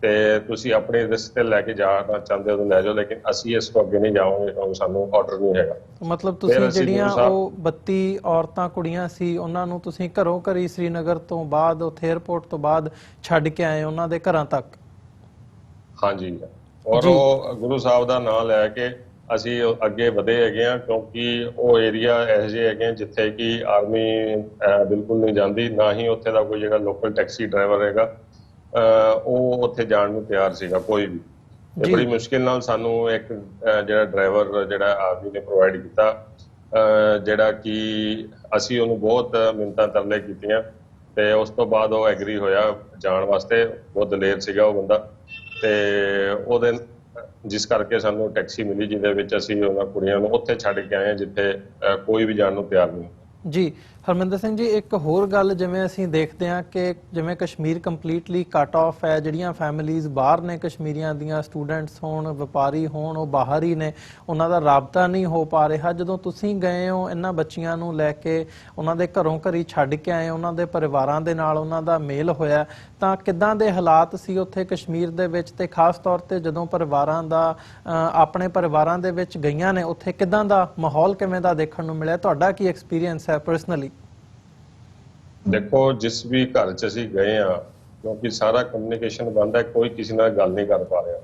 ਤੇ ਤੁਸੀਂ ਆਪਣੇ ਰਿਸਕ ਤੇ ਲੈ ਕੇ ਜਾਣਾ ਚਾਹੁੰਦੇ ਹੋ ਤਾਂ ਲੈ ਜਾਓ, ਲੇਕਿਨ ਅਸੀਂ ਇਸ ਤੋਂ ਅੱਗੇ ਨਹੀਂ ਜਾਵਾਂਗੇ ਕਿਉਂਕਿ ਸਾਨੂੰ ਆਰਡਰ ਨਹੀਂ ਹੈਗਾ। ਮਤਲਬ ਤੁਸੀਂ ਜਿਹੜੀਆਂ ਉਹ 32 ਔਰਤਾਂ ਕੁੜੀਆਂ ਸੀ, ਉਹਨਾਂ ਨੂੰ ਤੁਸੀਂ ਘਰੋਂ ਘਰੀ ਸ਼੍ਰੀਨਗਰ ਤੋਂ ਬਾਅਦ ਉੱਥੇ 에ਅਰਪੋਰਟ ਤੋਂ ਬਾਅਦ ਛੱਡ ਕੇ ਆਏ ਉਹਨਾਂ ਦੇ ਘਰਾਂ ਤੱਕ? ਹਾਂਜੀ, ਔਰ ਉਹ ਗੁਰੂ ਸਾਹਿਬ ਦਾ ਨਾਮ ਲੈ ਕੇ ਅਸੀਂ ਅੱਗੇ ਵਧੇ ਹੈਗੇ ਆ, ਕਿਉਂਕਿ ਉਹ ਏਰੀਆ ਇਹੋ ਜਿਹੇ ਹੈਗੇ ਜਿੱਥੇ ਕਿ ਆਰਮੀ ਬਿਲਕੁਲ ਨਹੀਂ ਜਾਂਦੀ, ਨਾ ਹੀ ਉੱਥੇ ਦਾ ਕੋਈ ਜਿਹੜਾ ਲੋਕਲ ਟੈਕਸੀ ਡਰਾਈਵਰ ਹੈਗਾ ਉਹ ਉੱਥੇ ਜਾਣ ਨੂੰ ਤਿਆਰ ਸੀਗਾ ਕੋਈ ਵੀ। ਤੇ ਬੜੀ ਮੁਸ਼ਕਿਲ ਨਾਲ ਸਾਨੂੰ ਇੱਕ ਜਿਹੜਾ ਡਰਾਈਵਰ ਜਿਹੜਾ ਆਰਮੀ ਨੇ ਪ੍ਰੋਵਾਈਡ ਕੀਤਾ, ਜਿਹੜਾ ਕਿ ਅਸੀਂ ਉਹਨੂੰ ਬਹੁਤ ਮਿੰਨਤਾਂ ਤਰਲੇ ਕੀਤੀਆਂ, ਤੇ ਉਸ ਤੋਂ ਬਾਅਦ ਉਹ ਐਗਰੀ ਹੋਇਆ ਜਾਣ ਵਾਸਤੇ। ਬਹੁਤ ਦਲੇਰ ਸੀਗਾ ਉਹ ਬੰਦਾ, ਤੇ ਉਹਦੇ ਜਿਸ ਕਰਕੇ ਸਾਨੂੰ ਟੈਕਸੀ ਮਿਲੀ ਜਿਹਦੇ ਵਿੱਚ ਅਸੀਂ ਉਹਨਾਂ ਕੁੜੀਆਂ ਨੂੰ ਉੱਥੇ ਛੱਡ ਕੇ ਆਏ ਹਾਂ ਜਿੱਥੇ ਕੋਈ ਵੀ ਜਾਣ ਨੂੰ ਤਿਆਰ ਨਹੀਂ। ਜੀ, ਹਰਮਿੰਦਰ ਸਿੰਘ ਜੀ, ਇੱਕ ਹੋਰ ਗੱਲ ਜਿਵੇਂ ਅਸੀਂ ਦੇਖਦੇ ਹਾਂ ਕਿ ਜਿਵੇਂ ਕਸ਼ਮੀਰ ਕੰਪਲੀਟਲੀ ਕੱਟ ਆਫ ਹੈ, ਜਿਹੜੀਆਂ ਫੈਮਿਲੀਜ਼ ਬਾਹਰ ਨੇ ਕਸ਼ਮੀਰੀਆਂ ਦੀਆਂ, ਸਟੂਡੈਂਟਸ ਹੋਣ, ਵਪਾਰੀ ਹੋਣ, ਉਹ ਬਾਹਰ ਹੀ ਨੇ, ਉਹਨਾਂ ਦਾ ਰਾਬਤਾ ਨਹੀਂ ਹੋ ਪਾ ਰਿਹਾ। ਜਦੋਂ ਤੁਸੀਂ ਗਏ ਹੋ ਇਹਨਾਂ ਬੱਚੀਆਂ ਨੂੰ ਲੈ ਕੇ, ਉਹਨਾਂ ਦੇ ਘਰੋਂ ਘਰੀ ਛੱਡ ਕੇ ਆਏ, ਉਹਨਾਂ ਦੇ ਪਰਿਵਾਰਾਂ ਦੇ ਨਾਲ ਉਹਨਾਂ ਦਾ ਮੇਲ ਹੋਇਆ, ਤਾਂ ਕਿੱਦਾਂ ਦੇ ਹਾਲਾਤ ਸੀ ਉੱਥੇ ਕਸ਼ਮੀਰ ਦੇ ਵਿੱਚ? ਤੇ ਖਾਸ ਤੌਰ ਤੇ ਜਦੋਂ ਪਰਿਵਾਰਾਂ ਦਾ ਆਪਣੇ ਪਰਿਵਾਰਾਂ ਦੇ ਵਿੱਚ ਗਈਆਂ ਨੇ, ਉੱਥੇ ਕਿੱਦਾਂ ਦਾ ਮਾਹੌਲ, ਕਿਵੇਂ ਦਾ ਦੇਖਣ ਨੂੰ ਮਿਲਿਆ? ਤੁਹਾਡਾ ਕੀ ਐਕਸਪੀਰੀਅੰਸ ਹੈ ਪਰਸਨਲੀ? ਦੇਖੋ, ਜਿਸ ਵੀ ਘਰ 'ਚ ਅਸੀਂ ਗਏ ਆ, ਕਿਉਂਕਿ ਸਾਰਾ ਕਮਿਊਨੀਕੇਸ਼ਨ ਬੰਦ ਹੈ, ਕੋਈ ਕਿਸੇ ਨਾਲ ਗੱਲ ਨਹੀਂ ਕਰ ਪਾ ਰਿਹਾ।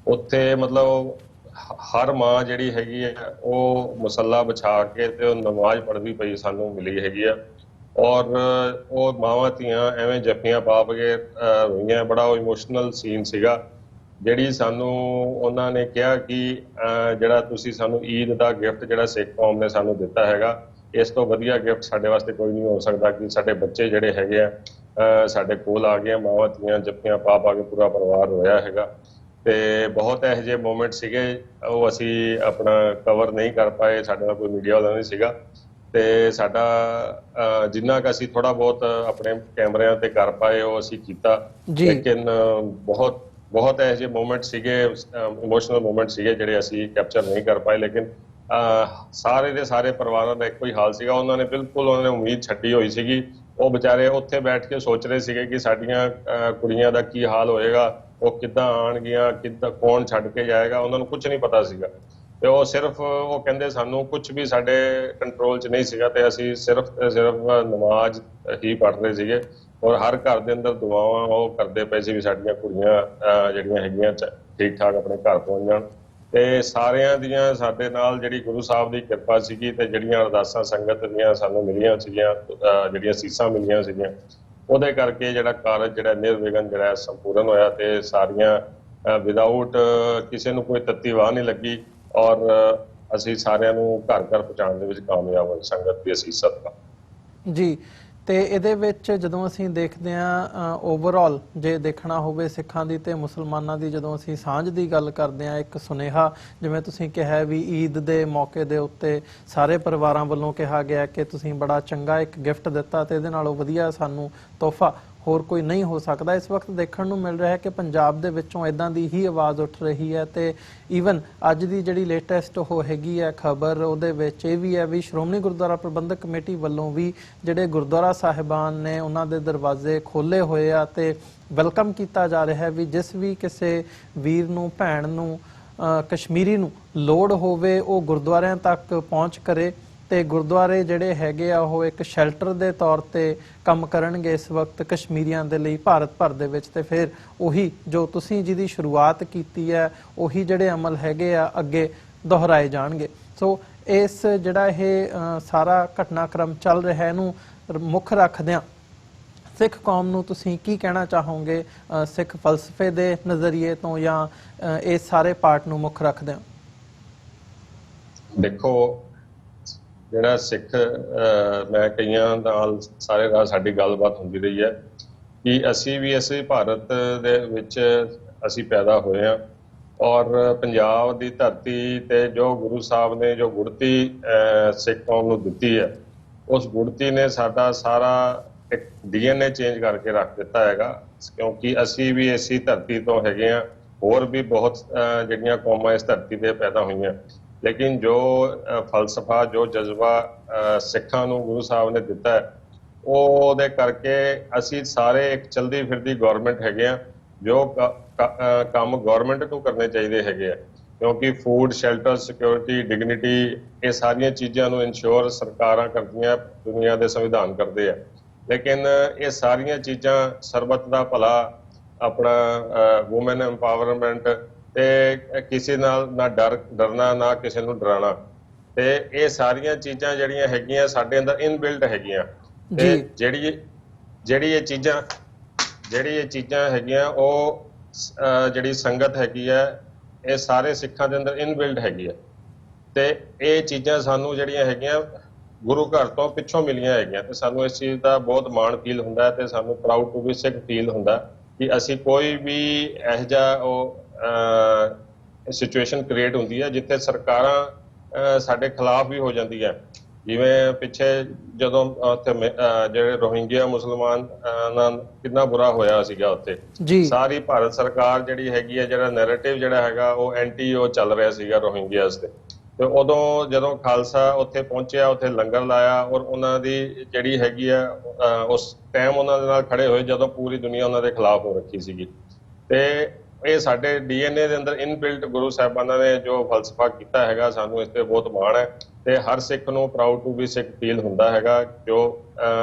ਉੱਥੇ ਮਤਲਬ ਹਰ ਮਾਂ ਜਿਹੜੀ ਹੈਗੀ ਹੈ ਉਹ ਮੁਸੱਲਾ ਵਿਛਾ ਕੇ ਤੇ ਉਹ ਨਮਾਜ਼ ਪੜ੍ਹਦੀ ਪਈ ਸਾਨੂੰ ਮਿਲੀ ਹੈਗੀ ਆ। ਔਰ ਉਹ ਮਾਵਾਂ ਧੀਆਂ ਐਵੇਂ ਜੱਫੀਆਂ ਪਾ ਕੇ ਰੋਈਆਂ। ਬੜਾ ਉਹ ਇਮੋਸ਼ਨਲ ਸੀਨ ਸੀਗਾ। ਜਿਹੜੀ ਸਾਨੂੰ ਉਹਨਾਂ ਨੇ ਕਿਹਾ ਕਿ ਜਿਹੜਾ ਤੁਸੀਂ ਸਾਨੂੰ ਈਦ ਦਾ ਗਿਫਟ ਜਿਹੜਾ ਸਿੱਖ ਕੌਮ ਨੇ ਸਾਨੂੰ ਦਿੱਤਾ ਹੈਗਾ, ਇਸ ਤੋਂ ਵਧੀਆ ਗਿਫਟ ਸਾਡੇ ਵਾਸਤੇ ਕੋਈ ਨਹੀਂ ਹੋ ਸਕਦਾ ਕਿ ਸਾਡੇ ਬੱਚੇ ਜਿਹੜੇ ਹੈਗੇ ਆ ਸਾਡੇ ਕੋਲ ਆ ਗਏ। ਮਾਵਾਂ ਧੀਆਂ ਜੱਫੀਆਂ ਪਾ ਪਾ ਕੇ ਪੂਰਾ ਪਰਿਵਾਰ ਰੋਇਆ ਹੈਗਾ। ਤੇ ਬਹੁਤ ਇਹੋ ਜਿਹੇ ਮੂਮੈਂਟ ਸੀਗੇ, ਉਹ ਅਸੀਂ ਆਪਣਾ ਕਵਰ ਨਹੀਂ ਕਰ ਪਾਏ, ਸਾਡੇ ਨਾਲ ਕੋਈ ਮੀਡੀਆ ਵਾਲਾ ਨਹੀਂ ਸੀਗਾ। ਤੇ ਸਾਡਾ ਜਿੰਨਾ ਕੁ ਅਸੀਂ ਥੋੜਾ ਬਹੁਤ ਆਪਣੇ ਕੈਮਰਿਆਂ ਤੇ ਕਰ ਪਾਏ ਉਹ ਅਸੀਂ ਕੀਤਾ। ਲੇਕਿਨ ਬਹੁਤ ਇਹੋ ਜਿਹੇ ਮੂਮੈਂਟ ਸੀਗੇ, ਇਮੋਸ਼ਨਲ ਮੂਮੈਂਟ ਸੀਗੇ ਜਿਹੜੇ ਅਸੀਂ ਕੈਪਚਰ ਨਹੀਂ ਕਰ ਪਾਏ। ਲੇਕਿਨ ਸਾਰੇ ਦੇ ਸਾਰੇ ਪਰਿਵਾਰਾਂ ਦਾ ਇੱਕੋ ਹੀ ਹਾਲ ਸੀਗਾ। ਉਹਨਾਂ ਨੇ ਬਿਲਕੁਲ ਉਹਨਾਂ ਨੇ ਉਮੀਦ ਛੱਡੀ ਹੋਈ ਸੀਗੀ। ਉਹ ਵਿਚਾਰੇ ਉੱਥੇ ਬੈਠ ਕੇ ਸੋਚ ਰਹੇ ਸੀਗੇ ਕਿ ਸਾਡੀਆਂ ਕੁੜੀਆਂ ਦਾ ਕੀ ਹਾਲ ਹੋਏਗਾ, ਉਹ ਕਿੱਦਾਂ ਆਉਣਗੀਆਂ, ਕਿੱਦਾਂ ਕੌਣ ਛੱਡ ਕੇ ਜਾਏਗਾ, ਉਹਨਾਂ ਨੂੰ ਕੁਝ ਨਹੀਂ ਪਤਾ ਸੀਗਾ। ਤੇ ਉਹ ਸਿਰਫ ਉਹ ਕਹਿੰਦੇ ਸਾਨੂੰ ਕੁਝ ਵੀ ਸਾਡੇ ਕੰਟਰੋਲ 'ਚ ਨਹੀਂ ਸੀਗਾ ਤੇ ਅਸੀਂ ਸਿਰਫ ਨਮਾਜ਼ ਹੀ ਪੜ੍ਹ ਰਹੇ ਸੀਗੇ। ਔਰ ਹਰ ਘਰ ਦੇ ਅੰਦਰ ਦੁਆਵਾਂ ਉਹ ਕਰਦੇ ਪਏ ਸੀ ਵੀ ਸਾਡੀਆਂ ਕੁੜੀਆਂ ਜਿਹੜੀਆਂ ਹੈਗੀਆਂ ਠੀਕ ਠਾਕ ਆਪਣੇ ਘਰ ਪਹੁੰਚ ਜਾਣ। ਤੇ ਸਾਰਿਆਂ ਦੀਆਂ ਸਾਡੇ ਨਾਲ ਜਿਹੜੀ ਗੁਰੂ ਸਾਹਿਬ ਦੀ ਕਿਰਪਾ ਸੀਗੀ ਤੇ ਜਿਹੜੀਆਂ ਅਰਦਾਸਾਂ ਸੰਗਤ ਦੀਆਂ ਸਾਨੂੰ ਮਿਲੀਆਂ ਸੀਗੀਆਂ, ਜਿਹੜੀਆਂ ਸੀਸਾਂ ਮਿਲੀਆਂ ਸੀਗੀਆਂ, ਉਹਦੇ ਕਰਕੇ ਜਿਹੜਾ ਕਾਰਜ ਜਿਹੜਾ ਨਿਰਵਿਘਨ ਜਿਹੜਾ ਸੰਪੂਰਨ ਹੋਇਆ। ਤੇ ਸਾਰੀਆਂ ਵਿਦਆਊਟ ਕਿਸੇ ਨੂੰ ਕੋਈ ਤੱਤੀ ਵਾਹ ਨਹੀਂ ਲੱਗੀ। ਔਰ ਅਸੀਂ ਸਾਰਿਆਂ ਨੂੰ ਘਰ ਘਰ ਪਹੁੰਚਾਉਣ ਦੇ ਵਿੱਚ ਕਾਮਯਾਬ ਹੋਏ ਸੰਗਤ ਦੀ ਅਸੀਸ ਸਦਕਾ ਜੀ। ਤੇ ਇਹਦੇ ਵਿੱਚ ਜਦੋਂ ਅਸੀਂ ਦੇਖਦੇ ਹਾਂ ਓਵਰਆਲ, ਜੇ ਦੇਖਣਾ ਹੋਵੇ ਸਿੱਖਾਂ ਦੀ ਤੇ ਮੁਸਲਮਾਨਾਂ ਦੀ, ਜਦੋਂ ਅਸੀਂ ਸਾਂਝ ਦੀ ਗੱਲ ਕਰਦੇ ਹਾਂ, ਇੱਕ ਸੁਨੇਹਾ ਜਿਵੇਂ ਤੁਸੀਂ ਕਿਹਾ ਵੀ ਈਦ ਦੇ ਮੌਕੇ ਦੇ ਉੱਤੇ ਸਾਰੇ ਪਰਿਵਾਰਾਂ ਵੱਲੋਂ ਕਿਹਾ ਗਿਆ ਕਿ ਤੁਸੀਂ ਬੜਾ ਚੰਗਾ ਇੱਕ ਗਿਫਟ ਦਿੱਤਾ ਤੇ ਇਹਦੇ ਨਾਲੋਂ ਵਧੀਆ ਸਾਨੂੰ ਤੋਹਫਾ ਹੋਰ ਕੋਈ ਨਹੀਂ ਹੋ ਸਕਦਾ। ਇਸ ਵਕਤ ਦੇਖਣ ਨੂੰ ਮਿਲ ਰਿਹਾ ਹੈ ਕਿ ਪੰਜਾਬ ਦੇ ਵਿੱਚੋਂ ਇਦਾਂ ਦੀ ਹੀ ਆਵਾਜ਼ ਉੱਠ ਰਹੀ ਹੈ। ਤੇ ਈਵਨ ਅੱਜ ਦੀ ਜਿਹੜੀ ਲੇਟੈਸਟ ਉਹ ਹੈਗੀ ਹੈ ਖਬਰ, ਉਹਦੇ ਵਿੱਚ ਇਹ ਵੀ ਹੈ ਵੀ ਸ਼੍ਰੋਮਣੀ ਗੁਰਦੁਆਰਾ ਪ੍ਰਬੰਧਕ ਕਮੇਟੀ ਵੱਲੋਂ ਵੀ ਜਿਹੜੇ ਗੁਰਦੁਆਰਾ ਸਾਹਿਬਾਨ ਨੇ ਉਹਨਾਂ ਦੇ ਦਰਵਾਜ਼ੇ ਖੋਲ੍ਹੇ ਹੋਏ ਆ ਤੇ ਵੈਲਕਮ ਕੀਤਾ ਜਾ ਰਿਹਾ ਹੈ ਵੀ ਜਿਸ ਵੀ ਕਿਸੇ ਵੀਰ ਨੂੰ, ਭੈਣ ਨੂੰ, ਕਸ਼ਮੀਰੀ ਨੂੰ ਲੋੜ ਹੋਵੇ ਉਹ ਗੁਰਦੁਆਰਿਆਂ ਤੱਕ ਪਹੁੰਚ ਕਰੇ। ਤੇ ਗੁਰਦੁਆਰੇ ਜਿਹੜੇ ਹੈਗੇ ਆ ਉਹ ਇੱਕ ਸ਼ੈਲਟਰ ਦੇ ਤੌਰ ਤੇ ਕੰਮ ਕਰਨਗੇ ਇਸ ਵਕਤ ਕਸ਼ਮੀਰੀਆਂ ਦੇ ਲਈ ਭਾਰਤ ਭਰ ਦੇ ਵਿੱਚ। ਤੇ ਫਿਰ ਉਹੀ ਜੋ ਤੁਸੀਂ ਜਿਹਦੀ ਸ਼ੁਰੂਆਤ ਕੀਤੀ ਹੈ, ਉਹੀ ਜਿਹੜੇ ਅਮਲ ਹੈਗੇ ਆ ਅੱਗੇ ਦੁਹਰਾਏ ਜਾਣਗੇ। ਸੋ ਇਸ ਜਿਹੜਾ ਇਹ ਸਾਰਾ ਘਟਨਾਕ੍ਰਮ ਚੱਲ ਰਿਹਾ, ਇਹਨੂੰ ਮੁੱਖ ਰੱਖਦਿਆਂ ਸਿੱਖ ਕੌਮ ਨੂੰ ਤੁਸੀਂ ਕੀ ਕਹਿਣਾ ਚਾਹੋਗੇ ਸਿੱਖ ਫਲਸਫੇ ਦੇ ਨਜ਼ਰੀਏ ਤੋਂ, ਜਾਂ ਇਸ ਸਾਰੇ ਪਾਰਟ ਨੂੰ ਮੁੱਖ ਰੱਖਦਿਆਂ? ਦੇਖੋ, ਜਿਹੜਾ ਸਿੱਖ ਮੈਂ ਕਈਆਂ ਨਾਲ ਸਾਰੇ ਰਾਹ ਸਾਡੀ ਗੱਲਬਾਤ ਹੁੰਦੀ ਰਹੀ ਹੈ ਕਿ ਅਸੀਂ ਵੀ ਇਸੇ ਭਾਰਤ ਦੇ ਵਿੱਚ ਅਸੀਂ ਪੈਦਾ ਹੋਏ ਹਾਂ। ਔਰ ਪੰਜਾਬ ਦੀ ਧਰਤੀ ਤੇ ਜੋ ਗੁਰੂ ਸਾਹਿਬ ਨੇ ਜੋ ਗੁੜਤੀ ਸਿੱਖ ਕੌਮ ਨੂੰ ਦਿੱਤੀ ਹੈ, ਉਸ ਗੁੜਤੀ ਨੇ ਸਾਡਾ ਸਾਰਾ ਇੱਕ DNA ਚੇਂਜ ਕਰਕੇ ਰੱਖ ਦਿੱਤਾ ਹੈਗਾ। ਕਿਉਂਕਿ ਅਸੀਂ ਵੀ ਇਸੇ ਧਰਤੀ ਤੋਂ ਹੈਗੇ ਹਾਂ। ਹੋਰ ਵੀ ਬਹੁਤ ਜਿਹੜੀਆਂ ਕੌਮਾਂ ਇਸ ਧਰਤੀ ਤੇ ਪੈਦਾ ਹੋਈਆਂ, ਲੇਕਿਨ ਜੋ ਫਲਸਫਾ, ਜੋ ਜਜ਼ਬਾ ਸਿੱਖਾਂ ਨੂੰ ਗੁਰੂ ਸਾਹਿਬ ਨੇ ਦਿੱਤਾ ਹੈ, ਉਹਦੇ ਕਰਕੇ ਅਸੀਂ ਸਾਰੇ ਇੱਕ ਚਲਦੀ ਫਿਰਦੀ ਗੌਰਮੈਂਟ ਹੈਗੇ ਆ। ਜੋ ਕੰਮ ਗੌਰਮੈਂਟ ਨੂੰ ਕਰਨੇ ਚਾਹੀਦੇ ਹੈਗੇ ਆ, ਕਿਉਂਕਿ ਫੂਡ, ਸ਼ੈਲਟਰ, ਸਿਕਿਉਰਿਟੀ, ਡਿਗਨਿਟੀ, ਇਹ ਸਾਰੀਆਂ ਚੀਜ਼ਾਂ ਨੂੰ ਇਨਸ਼ੋਰ ਸਰਕਾਰਾਂ ਕਰਦੀਆਂ, ਦੁਨੀਆ ਦੇ ਸੰਵਿਧਾਨ ਕਰਦੇ ਆ। ਲੇਕਿਨ ਇਹ ਸਾਰੀਆਂ ਚੀਜ਼ਾਂ ਸਰਬੱਤ ਦਾ ਭਲਾ, ਆਪਣਾ ਵੂਮਨ ਐਮਪਾਵਰਮੈਂਟ ਤੇ ਕਿਸੇ ਨਾਲ ਨਾ ਡਰਨਾ, ਨਾ ਕਿਸੇ ਨੂੰ ਡਰਾਉਣਾ, ਤੇ ਇਹ ਸਾਰੀਆਂ ਚੀਜ਼ਾਂ ਜਿਹੜੀਆਂ ਹੈਗੀਆਂ ਸਾਡੇ ਅੰਦਰ ਇਨਬਿਲਟ ਹੈਗੀਆਂ। ਤੇ ਜਿਹੜੀ ਇਹ ਚੀਜ਼ਾਂ ਹੈਗੀਆਂ ਉਹ ਜਿਹੜੀ ਸੰਗਤ ਹੈਗੀ ਹੈ, ਇਹ ਸਾਰੇ ਸਿੱਖਾਂ ਦੇ ਅੰਦਰ ਇਨਬਿਲਟ ਹੈਗੀ ਹੈ। ਤੇ ਇਹ ਚੀਜ਼ਾਂ ਸਾਨੂੰ ਜਿਹੜੀਆਂ ਹੈਗੀਆਂ ਗੁਰੂ ਘਰ ਤੋਂ ਪਿੱਛੋਂ ਮਿਲੀਆਂ ਹੈਗੀਆਂ। ਤੇ ਸਾਨੂੰ ਇਸ ਚੀਜ਼ ਦਾ ਬਹੁਤ ਮਾਣ ਫੀਲ ਹੁੰਦਾ ਹੈ ਤੇ ਸਾਨੂੰ proud to be Sikh feel ਹੁੰਦਾ ਕਿ ਅਸੀਂ ਕੋਈ ਵੀ ਇਹੋ ਜਿਹਾ ਉਹ ਸਿਚੁਏਸ਼ਨ ਕ੍ਰੀਏਟ ਹੁੰਦੀ ਹੈ ਜਿੱਥੇ ਸਰਕਾਰਾਂ ਸਾਡੇ ਖਿਲਾਫ ਵੀ ਹੋ ਜਾਂਦੀਆਂ ਜਿਵੇਂ ਪਿੱਛੇ ਜਦੋਂ ਉੱਥੇ ਜਿਹੜੇ ਰੋਹਿੰਗਿਆ ਮੁਸਲਮਾਨ ਨਾਲ ਕਿੰਨਾ ਬੁਰਾ ਹੋਇਆ ਸੀਗਾ ਉੱਥੇ, ਜੀ ਸਾਰੀ ਭਾਰਤ ਸਰਕਾਰ ਜਿਹੜੀ ਹੈਗੀ ਹੈ, ਜਿਹੜਾ ਨੈਰੇਟਿਵ ਜਿਹੜਾ ਹੈਗਾ ਉਹ ਐਂਟੀ ਉਹ ਚੱਲ ਰਿਹਾ ਸੀਗਾ ਰੋਹਿੰਗਿਆਸ ਤੇ ਉਦੋਂ ਜਦੋਂ ਖਾਲਸਾ ਉੱਥੇ ਪਹੁੰਚਿਆ, ਉੱਥੇ ਲੰਗਰ ਲਾਇਆ ਔਰ ਉਹਨਾਂ ਦੀ ਜਿਹੜੀ ਹੈਗੀ ਆ ਉਸ ਟਾਈਮ ਉਹਨਾਂ ਦੇ ਨਾਲ ਖੜੇ ਹੋਏ ਜਦੋਂ ਪੂਰੀ ਦੁਨੀਆ ਉਹਨਾਂ ਦੇ ਖਿਲਾਫ ਹੋ ਰੱਖੀ ਸੀਗੀ। ਤੇ ਇਹ ਸਾਡੇ ਡੀਐਨਏ ਦੇ ਅੰਦਰ ਇਨਬਿਲਟ ਗੁਰੂ ਸਾਹਿਬਾਨਾਂ ਨੇ ਜੋ ਫਲਸਫਾ ਕੀਤਾ ਹੈਗਾ, ਸਾਨੂੰ ਇਸ ਤੇ ਬਹੁਤ ਮਾਣ ਹੈ ਤੇ ਹਰ ਸਿੱਖ ਨੂੰ proud to be Sikh feel ਹੁੰਦਾ ਹੈਗਾ। ਜੋ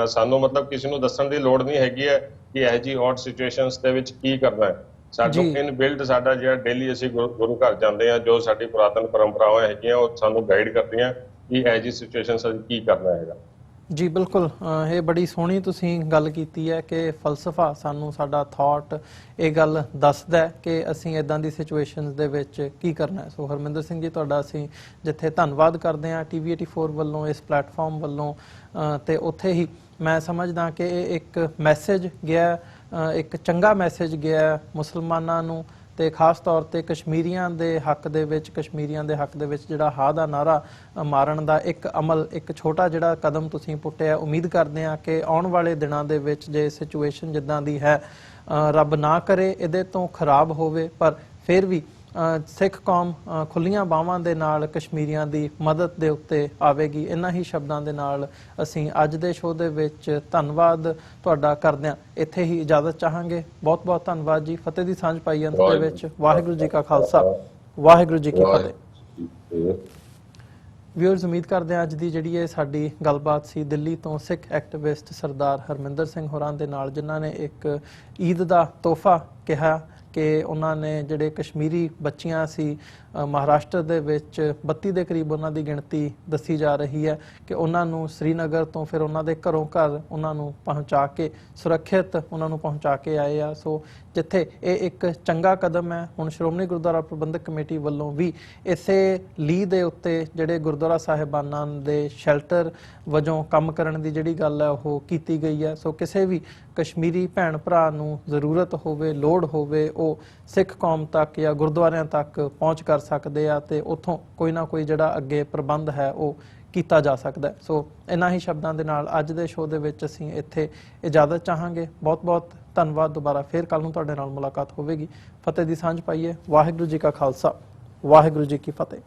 ਸਾਨੂੰ ਮਤਲਬ ਕਿਸੇ ਨੂੰ ਦੱਸਣ ਦੀ ਲੋੜ ਨਹੀਂ ਹੈਗੀ ਹੈ ਕਿ ਇਹ ਜੀ ਔਟ ਸਿਚੁਏਸ਼ਨਸ ਦੇ ਵਿੱਚ ਕੀ ਕਰਨਾ ਹੈ। ਸਾਨੂੰ ਇਨਬਿਲਟ ਸਾਡਾ ਜਿਹੜਾ ਡੇਲੀ ਅਸੀਂ ਗੁਰੂ ਘਰ ਜਾਂਦੇ ਆ, ਜੋ ਸਾਡੀ ਪੁਰਾਤਨ ਪਰੰਪਰਾਵਾਂ ਹੈਗੀਆਂ ਉਹ ਸਾਨੂੰ ਗਾਈਡ ਕਰਦੀਆਂ ਕਿ ਇਹ ਜੀ ਸਿਚੁਏਸ਼ਨਸ ਅਸੀਂ ਕੀ ਕਰਨਾ ਹੈਗਾ। ਜੀ ਬਿਲਕੁਲ, ਇਹ ਬੜੀ ਸੋਹਣੀ ਤੁਸੀਂ ਗੱਲ ਕੀਤੀ ਹੈ ਕਿ ਫਲਸਫਾ ਸਾਨੂੰ ਸਾਡਾ ਥਾਟ ਇਹ ਗੱਲ ਦੱਸਦਾ ਕਿ ਅਸੀਂ ਇਦਾਂ ਦੀ ਸਿਚੁਏਸ਼ਨਸ ਦੇ ਵਿੱਚ ਕੀ ਕਰਨਾ ਹੈ। ਸੋ ਹਰਮਿੰਦਰ ਸਿੰਘ ਜੀ, ਤੁਹਾਡਾ ਅਸੀਂ ਜਿੱਥੇ ਧੰਨਵਾਦ ਕਰਦੇ ਹਾਂ TV 84 ਵੱਲੋਂ, ਇਸ ਪਲੇਟਫਾਰਮ ਵੱਲੋਂ, ਤੇ ਉੱਥੇ ਹੀ ਮੈਂ ਸਮਝਦਾ ਕਿ ਇਹ ਇੱਕ ਮੈਸੇਜ ਗਿਆ, ਇੱਕ ਚੰਗਾ ਮੈਸੇਜ ਗਿਆ ਮੁਸਲਮਾਨਾਂ ਨੂੰ ਤੇ ਖਾਸ ਤੌਰ ਤੇ ਕਸ਼ਮੀਰੀਆਂ ਦੇ ਹੱਕ ਦੇ ਵਿੱਚ, ਜਿਹੜਾ ਹਾਂ ਦਾ ਨਾਰਾ ਮਾਰਨ ਦਾ ਇੱਕ ਅਮਲ, ਇੱਕ ਛੋਟਾ ਜਿਹੜਾ ਕਦਮ ਤੁਸੀਂ ਪੁੱਟਿਆ। ਉਮੀਦ ਕਰਦੇ ਹਾਂ ਕਿ ਆਉਣ ਵਾਲੇ ਦਿਨਾਂ ਦੇ ਵਿੱਚ ਜੇ ਸਿਚੁਏਸ਼ਨ ਜਿੱਦਾਂ ਦੀ ਹੈ, ਰੱਬ ਨਾ ਕਰੇ ਇਹਦੇ ਤੋਂ ਖਰਾਬ ਹੋਵੇ, ਪਰ ਫਿਰ ਵੀ ਸਿੱਖ ਕੌਮ ਖੁੱਲੀਆਂ ਬਾਹਾਂ ਦੇ ਨਾਲ ਕਸ਼ਮੀਰੀਆਂ ਦੀ ਮਦਦ ਦੇ ਉੱਤੇ ਆਵੇਗੀ। ਇਹਨਾਂ ਹੀ ਸ਼ਬਦਾਂ ਦੇ ਨਾਲ ਅਸੀਂ ਅੱਜ ਦੇ ਸ਼ੋਅ ਦੇ ਵਿੱਚ ਧੰਨਵਾਦ ਤੁਹਾਡਾ ਕਰਦੇ ਹਾਂ, ਇੱਥੇ ਹੀ ਇਜਾਜ਼ਤ ਚਾਹਾਂਗੇ। ਬਹੁਤ ਬਹੁਤ ਧੰਨਵਾਦ ਜੀ। ਫਤਿਹ ਦੀ ਸਾਂਝ ਪਾਈ ਅੰਤ ਦੇ ਵਿੱਚ। ਵਾਹਿਗੁਰੂ ਜੀ ਕਾ ਖਾਲਸਾ, ਵਾਹਿਗੁਰੂ ਜੀ ਕੀ ਫਤਿਹ। ਵਿਊਅਰਸ, ਉਮੀਦ ਕਰਦੇ ਹਾਂ ਅੱਜ ਦੀ ਜਿਹੜੀ ਇਹ ਸਾਡੀ ਗੱਲਬਾਤ ਸੀ ਦਿੱਲੀ ਤੋਂ ਸਿੱਖ ਐਕਟਿਵਿਸਟ ਸਰਦਾਰ ਹਰਮਿੰਦਰ ਸਿੰਘ ਹੋਰਾਂ ਦੇ ਨਾਲ, ਜਿਨ੍ਹਾਂ ਨੇ ਇੱਕ ਈਦ ਦਾ ਤੋਹਫਾ ਕਿਹਾ ਕਿ ਉਹਨਾਂ ਨੇ ਜਿਹੜੇ ਕਸ਼ਮੀਰੀ ਬੱਚੀਆਂ ਸੀ ਮਹਾਰਾਸ਼ਟਰ ਦੇ ਵਿੱਚ 32 ਦੇ ਕਰੀਬ ਉਹਨਾਂ ਦੀ ਗਿਣਤੀ ਦੱਸੀ ਜਾ ਰਹੀ ਹੈ, ਕਿ ਉਹਨਾਂ ਨੂੰ ਸ੍ਰੀਨਗਰ ਤੋਂ ਫਿਰ ਉਹਨਾਂ ਦੇ ਘਰੋਂ ਘਰ ਉਹਨਾਂ ਨੂੰ ਪਹੁੰਚਾ ਕੇ ਸੁਰੱਖਿਅਤ ਉਹਨਾਂ ਨੂੰ ਪਹੁੰਚਾ ਕੇ ਆਏ ਆ। ਸੋ ਜਿੱਥੇ ਇਹ ਇੱਕ ਚੰਗਾ ਕਦਮ ਹੈ, ਹੁਣ ਸ਼੍ਰੋਮਣੀ ਗੁਰਦੁਆਰਾ ਪ੍ਰਬੰਧਕ ਕਮੇਟੀ ਵੱਲੋਂ ਵੀ ਇਸੇ ਲੀਹ ਦੇ ਉੱਤੇ ਜਿਹੜੇ ਗੁਰਦੁਆਰਾ ਸਾਹਿਬਾਨਾਂ ਦੇ ਸ਼ੈਲਟਰ ਵਜੋਂ ਕੰਮ ਕਰਨ ਦੀ ਜਿਹੜੀ ਗੱਲ ਹੈ ਉਹ ਕੀਤੀ ਗਈ ਹੈ। ਸੋ ਕਿਸੇ ਵੀ ਕਸ਼ਮੀਰੀ ਭੈਣ ਭਰਾ ਨੂੰ ਜ਼ਰੂਰਤ ਹੋਵੇ, ਲੋੜ ਹੋਵੇ, ਉਹ ਸਿੱਖ ਕੌਮ ਤੱਕ ਜਾਂ ਗੁਰਦੁਆਰਿਆਂ ਤੱਕ ਪਹੁੰਚ ਕਰ ਸਕਦੇ ਆ ਤੇ ਉੱਥੋਂ ਕੋਈ ਨਾ ਕੋਈ ਜਿਹੜਾ ਅੱਗੇ ਪ੍ਰਬੰਧ ਹੈ ਉਹ ਕੀਤਾ ਜਾ ਸਕਦਾ। ਸੋ ਇਹਨਾਂ ਹੀ ਸ਼ਬਦਾਂ ਦੇ ਨਾਲ ਅੱਜ ਦੇ ਸ਼ੋਅ ਦੇ ਵਿੱਚ ਅਸੀਂ ਇੱਥੇ ਇਜਾਜ਼ਤ ਚਾਹਾਂਗੇ। ਬਹੁਤ ਬਹੁਤ ਧੰਨਵਾਦ। ਦੁਬਾਰਾ ਫੇਰ ਕੱਲ ਨੂੰ ਤੁਹਾਡੇ ਨਾਲ ਮੁਲਾਕਾਤ ਹੋਵੇਗੀ। ਫਤਿਹ ਦੀ ਸਾਂਝ ਪਾਈਏ। ਵਾਹਿਗੁਰੂ ਜੀ ਕਾ ਖਾਲਸਾ, ਵਾਹਿਗੁਰੂ ਜੀ ਕੀ ਫਤਿਹ।